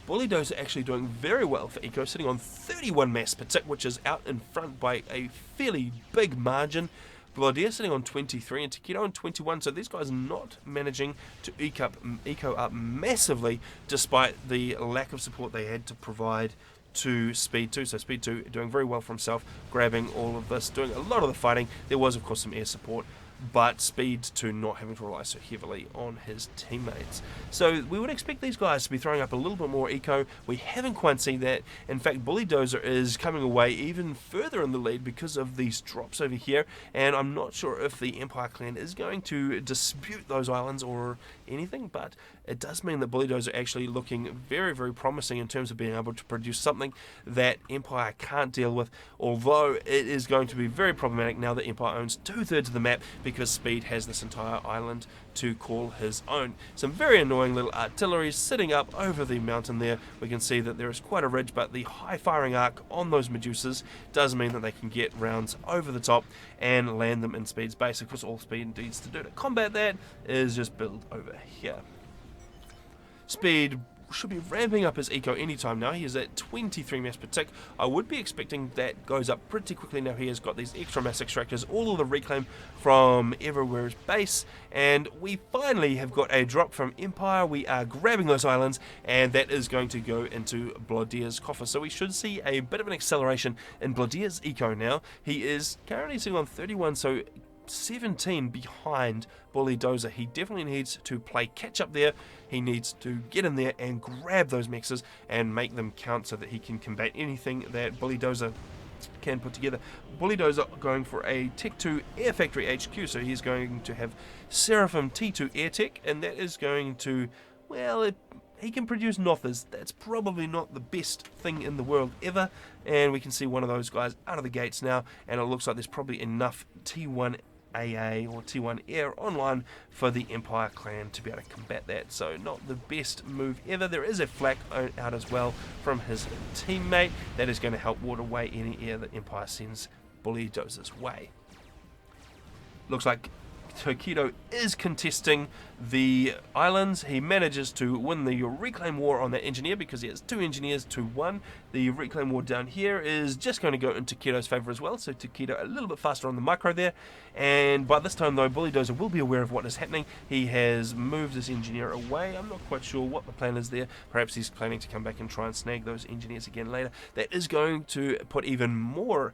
Bulldozer actually doing very well for eco, sitting on 31 mass per tick, which is out in front by a fairly big margin. Bloodia sitting on 23 and Takedo on 21, so these guys are not managing to eco up massively despite the lack of support they had to provide to Speed 2. So Speed 2 doing very well for himself, grabbing all of this, doing a lot of the fighting. There was of course some air support, but Speed 2 not having to rely so heavily on his teammates. So we would expect these guys to be throwing up a little bit more eco. We haven't quite seen that. In fact, Bulldozer is coming away even further in the lead because of these drops over here, and I'm not sure if the Empire clan is going to dispute those islands or anything, but it does mean that Bulldozer actually looking very, very promising in terms of being able to produce something that Empire can't deal with, although it is going to be very problematic now that Empire owns 2/3 of the map, because Speed has this entire island to call his own. Some very annoying little artillery sitting up over the mountain there. We can see that there is quite a ridge, but the high firing arc on those Medusas does mean that they can get rounds over the top and land them in Speed's base. Of course, all Speed needs to do to combat that is just build over here. Speed should be ramping up his eco anytime now. He is at 23 mass per tick. I would be expecting that goes up pretty quickly now. He has got these extra mass extractors, all of the reclaim from Everywhere's base, and we finally have got a drop from Empire. We are grabbing those islands, and that is going to go into Blodia's coffer. So we should see a bit of an acceleration in Blodia's eco now. He is currently sitting on 31, so 17 behind Bulldozer. He definitely needs to play catch up there. He needs to get in there and grab those mexes and make them count so that he can combat anything that Bulldozer can put together. Bulldozer going for a Tech 2 Air Factory HQ, so he's going to have Seraphim T2 Air Tech, and that is going to, well, he can produce Nothers. That's probably not the best thing in the world ever, and we can see one of those guys out of the gates now, and it looks like there's probably enough T1 AA or T1 Air online for the Empire clan to be able to combat that. So not the best move ever. There is a flak out as well from his teammate that is going to help ward away any air that Empire sends Bulldozer's way. Looks like Takedo is contesting the islands. He manages to win the reclaim war on that engineer because he has 2 engineers to 1. The reclaim war down here is just going to go in Takedo's favor as well, so Takedo a little bit faster on the micro there, and by this time though Bulldozer will be aware of what is happening. He has moved this engineer away. I'm not quite sure what the plan is there. Perhaps he's planning to come back and try and snag those engineers again later. That is going to put even more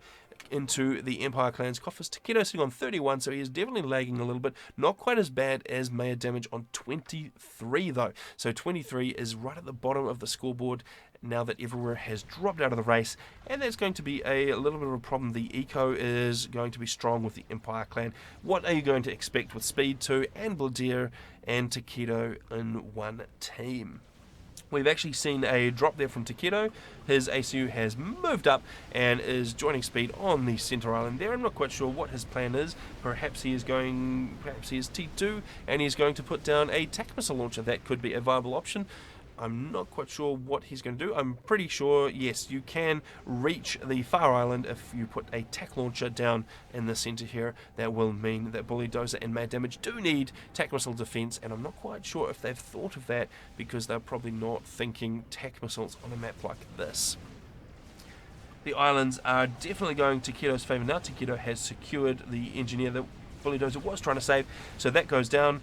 into the Empire clan's coffers. Takedo sitting on 31, so he is definitely lagging a little bit. Not quite as bad as Maya Damage on 23 though. So 23 is right at the bottom of the scoreboard now that Everywhere has dropped out of the race, and that's going to be a little bit of a problem. The eco is going to be strong with the Empire clan. What are you going to expect with Speed 2 and Bladier and Takedo in one team? We've actually seen a drop there from Takedo. His ACU has moved up and is joining Speed on the center island there. I'm not quite sure what his plan is. Perhaps he is T2 and he's going to put down a TAC missile launcher. That could be a viable option. I'm not quite sure what he's going to do. I'm pretty sure, yes, you can reach the far island if you put a TAC launcher down in the center here. That will mean that Bulldozer and Mad Damage do need TAC missile defense, and I'm not quite sure if they've thought of that because they're probably not thinking TAC missiles on a map like this. The islands are definitely going Takedo's favor now. Takedo has secured the engineer that Bulldozer was trying to save, so that goes down.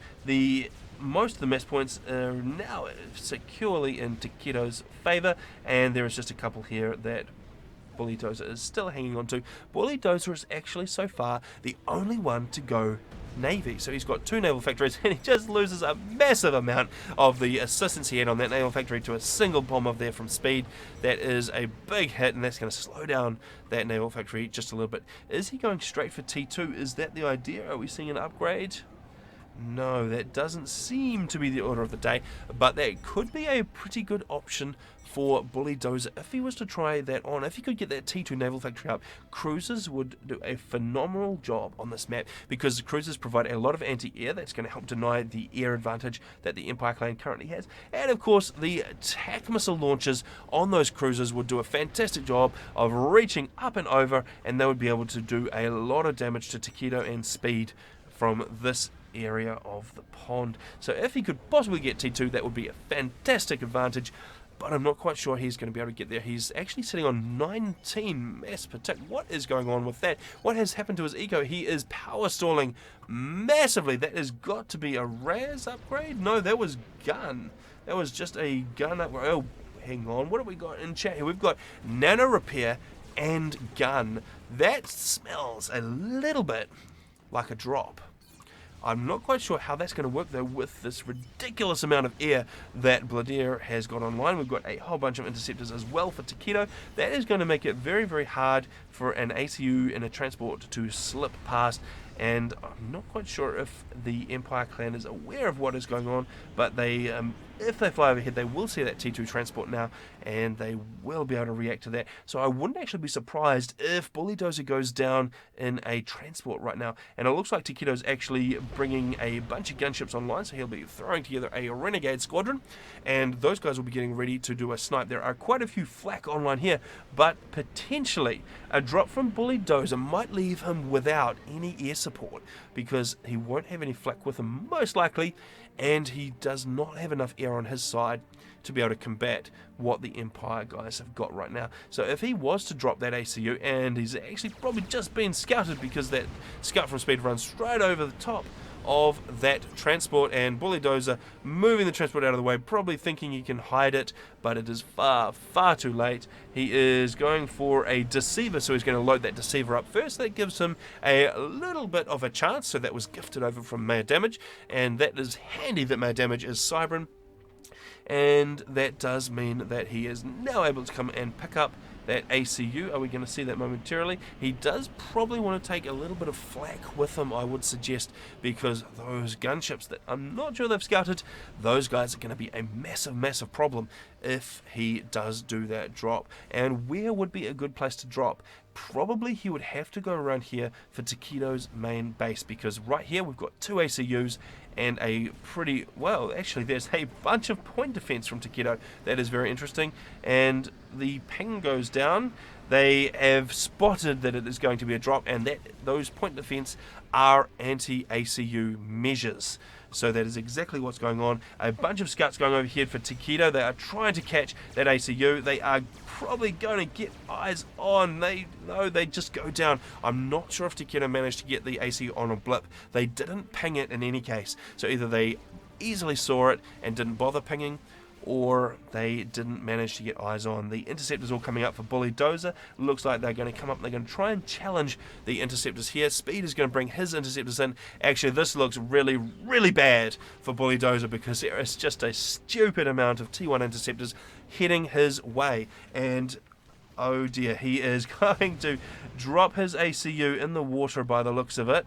Most of the mess points are now securely in Takedo's favor, and there is just a couple here that Bully Dozer is still hanging on to. Bully Dozer is actually, so far, the only one to go Navy. So he's got 2 naval factories, and he just loses a massive amount of the assistance he had on that naval factory to a single bomb of there from speed. That is a big hit, and that's going to slow down that naval factory just a little bit. Is he going straight for T2? Is that the idea? Are we seeing an upgrade? No, that doesn't seem to be the order of the day, but that could be a pretty good option for Bully Dozer if he was to try that on. If he could get that T2 naval factory up, cruisers would do a phenomenal job on this map, because cruisers provide a lot of anti-air that's going to help deny the air advantage that the Empire clan currently has. And of course, the attack missile launchers on those cruisers would do a fantastic job of reaching up and over, and they would be able to do a lot of damage to Takedo and Speed from this area of the pond. So if he could possibly get T2, that would be a fantastic advantage, but I'm not quite sure he's going to be able to get there. He's actually sitting on 19 mass per tick. What is going on with that? What has happened to his eco? He is power stalling massively. That has got to be a RAS upgrade. No, that was gun. That was just a gun upgrade. Oh, hang on. What have we got in chat here? We've got nano repair and gun. That smells a little bit like a drop. I'm not quite sure how that's going to work, though, with this ridiculous amount of air that Bladir has got online. We've got a whole bunch of interceptors as well for Takedo. That is going to make it very, very hard for an ACU in a transport to slip past. And I'm not quite sure if the Empire clan is aware of what is going on, but they, if they fly overhead, they will see that T2 transport now, and they will be able to react to that. So I wouldn't actually be surprised if Bully Dozer goes down in a transport right now. And it looks like Takedo's actually bringing a bunch of gunships online, so he'll be throwing together a renegade squadron, and those guys will be getting ready to do a snipe. There are quite a few flak online here, but potentially a drop from Bully Dozer might leave him without any air support, because he won't have any flak with him most likely, and he does not have enough air on his side to be able to combat what the Empire guys have got right now. So if he was to drop that ACU, and he's actually probably just been scouted, because that scout from speed runs straight over the top of that transport, and Bully Dozer moving the transport out of the way, probably thinking he can hide it, but it is far, far too late. He is going for a deceiver, so he's going to load that deceiver up first. That gives him a little bit of a chance, so that was gifted over from Mayor Damage, and that is handy that Mayor Damage is Cybran, and that does mean that he is now able to come and pick up that ACU. Are we going to see that momentarily? He does probably want to take a little bit of flak with him, I would suggest, because those gunships that I'm not sure they've scouted, those guys are going to be a massive, massive problem if he does do that drop. And where would be a good place to drop? Probably he would have to go around here for Takedo's main base, because right here we've got 2 ACUs and a pretty, well, actually there's a bunch of point defense from Takedo. That is very interesting, and the ping goes down. They have spotted that it is going to be a drop, and that those point defense are anti-ACU measures. So that is exactly what's going on. A bunch of scouts going over here for Takedo. They are trying to catch that ACU. They are probably going to get eyes on. They just go down. I'm not sure if Takedo managed to get the ACU on a blip. They didn't ping it in any case. So either they easily saw it and didn't bother pinging, or they didn't manage to get eyes on. The interceptors all coming up for Bully Dozer. Looks like they're going to come up and they're going to try and challenge the interceptors here. Speed is going to bring his interceptors in. Actually, this looks really, really bad for Bully Dozer, because there is just a stupid amount of T1 interceptors heading his way. And oh dear, he is going to drop his ACU in the water by the looks of it.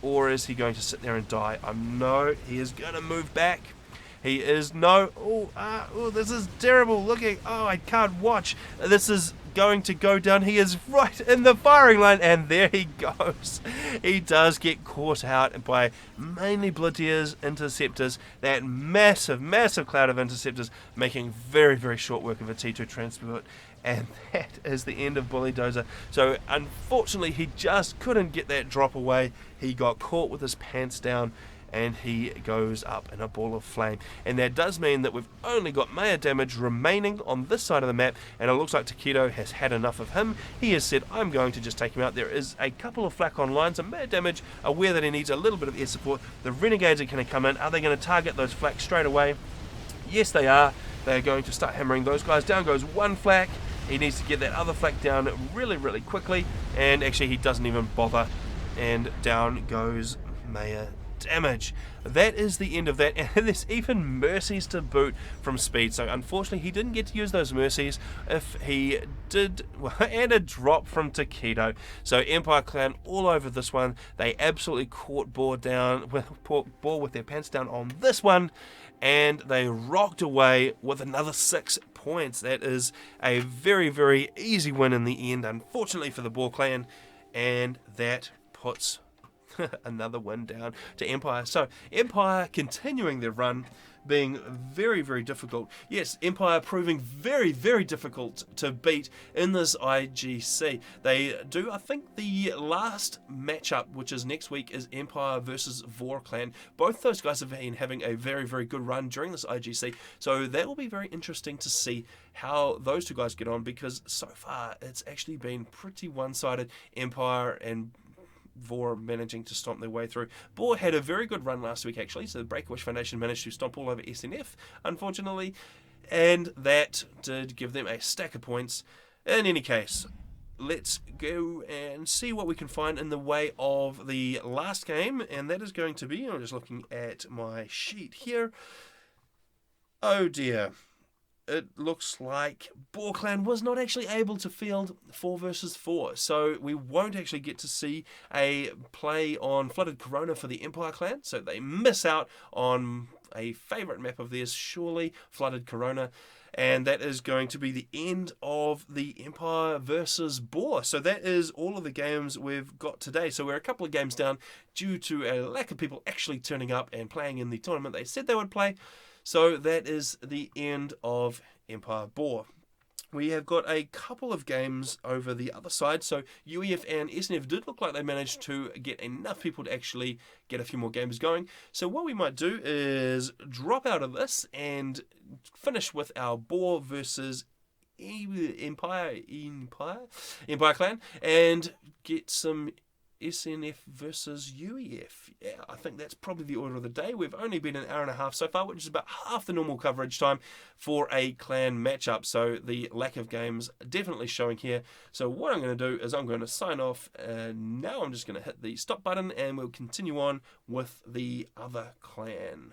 Or is he going to sit there and die? No, he is going to move back. He is this is terrible looking. Oh, I can't watch. This is going to go down. He is right in the firing line, and there he goes. He does get caught out by mainly Bladir's interceptors. That massive, massive cloud of interceptors making very, very short work of a T2 transport. And that is the end of Bully Dozer. So unfortunately, he just couldn't get that drop away. He got caught with his pants down, and he goes up in a ball of flame. And that does mean that we've only got Mayor Damage remaining on this side of the map, and it looks like Takedo has had enough of him. He has said, I'm going to just take him out. There is a couple of flak online, so Mayor Damage, aware that he needs a little bit of air support. The Renegades are going to come in. Are they going to target those flak straight away? Yes, they are. They're going to start hammering those guys. Down goes one flak, He needs to get that other flank down really, really quickly, and actually he doesn't even bother, and down goes Mayor Damage. That is the end of that, and there's even mercies to boot from Speed, so unfortunately he didn't get to use those mercies. If he did, well, and a drop from Takedo. So Empire Clan all over this one. They absolutely caught BAW with their pants down on this one, and they rocked away with another 6 points. That is a very, very easy win in the end, unfortunately for the BAW Clan, and that puts another win down to Empire. So Empire continuing their run, being very, very difficult. Yes, Empire proving very, very difficult to beat in this IGC. They do, I think the last matchup, which is next week, is Empire versus VOR Clan. Both those guys have been having a very, very good run during this IGC, so that will be very interesting to see how those two guys get on, because so far it's actually been pretty one-sided. Empire and VOR managing to stomp their way through. BAW had a very good run last week, actually, so the Break-A-Wish Foundation managed to stomp all over SNF, unfortunately, and that did give them a stack of points. In any case, let's go and see what we can find in the way of the last game, and that is going to be, I'm just looking at my sheet here. Oh dear. It looks like BAW Clan was not actually able to field 4 versus 4, so we won't actually get to see a play on Flooded Corona for the Empire Clan, so they miss out on a favourite map of theirs, surely, Flooded Corona, and that is going to be the end of the Empire versus BAW. So that is all of the games we've got today. So we're a couple of games down due to a lack of people actually turning up and playing in the tournament they said they would play. So that is the end of Empire BAW. We have got a couple of games over the other side. So UEF and SNF did look like they managed to get enough people to actually get a few more games going. So what we might do is drop out of this and finish with our BAW versus Empire Clan, and get some SNF versus UEF. Yeah, I think that's probably the order of the day. We've only been an hour and a half so far, which is about half the normal coverage time for a clan matchup. So the lack of games definitely showing here. So what I'm going to do is I'm going to sign off. Now I'm just going to hit the stop button, and we'll continue on with the other clan.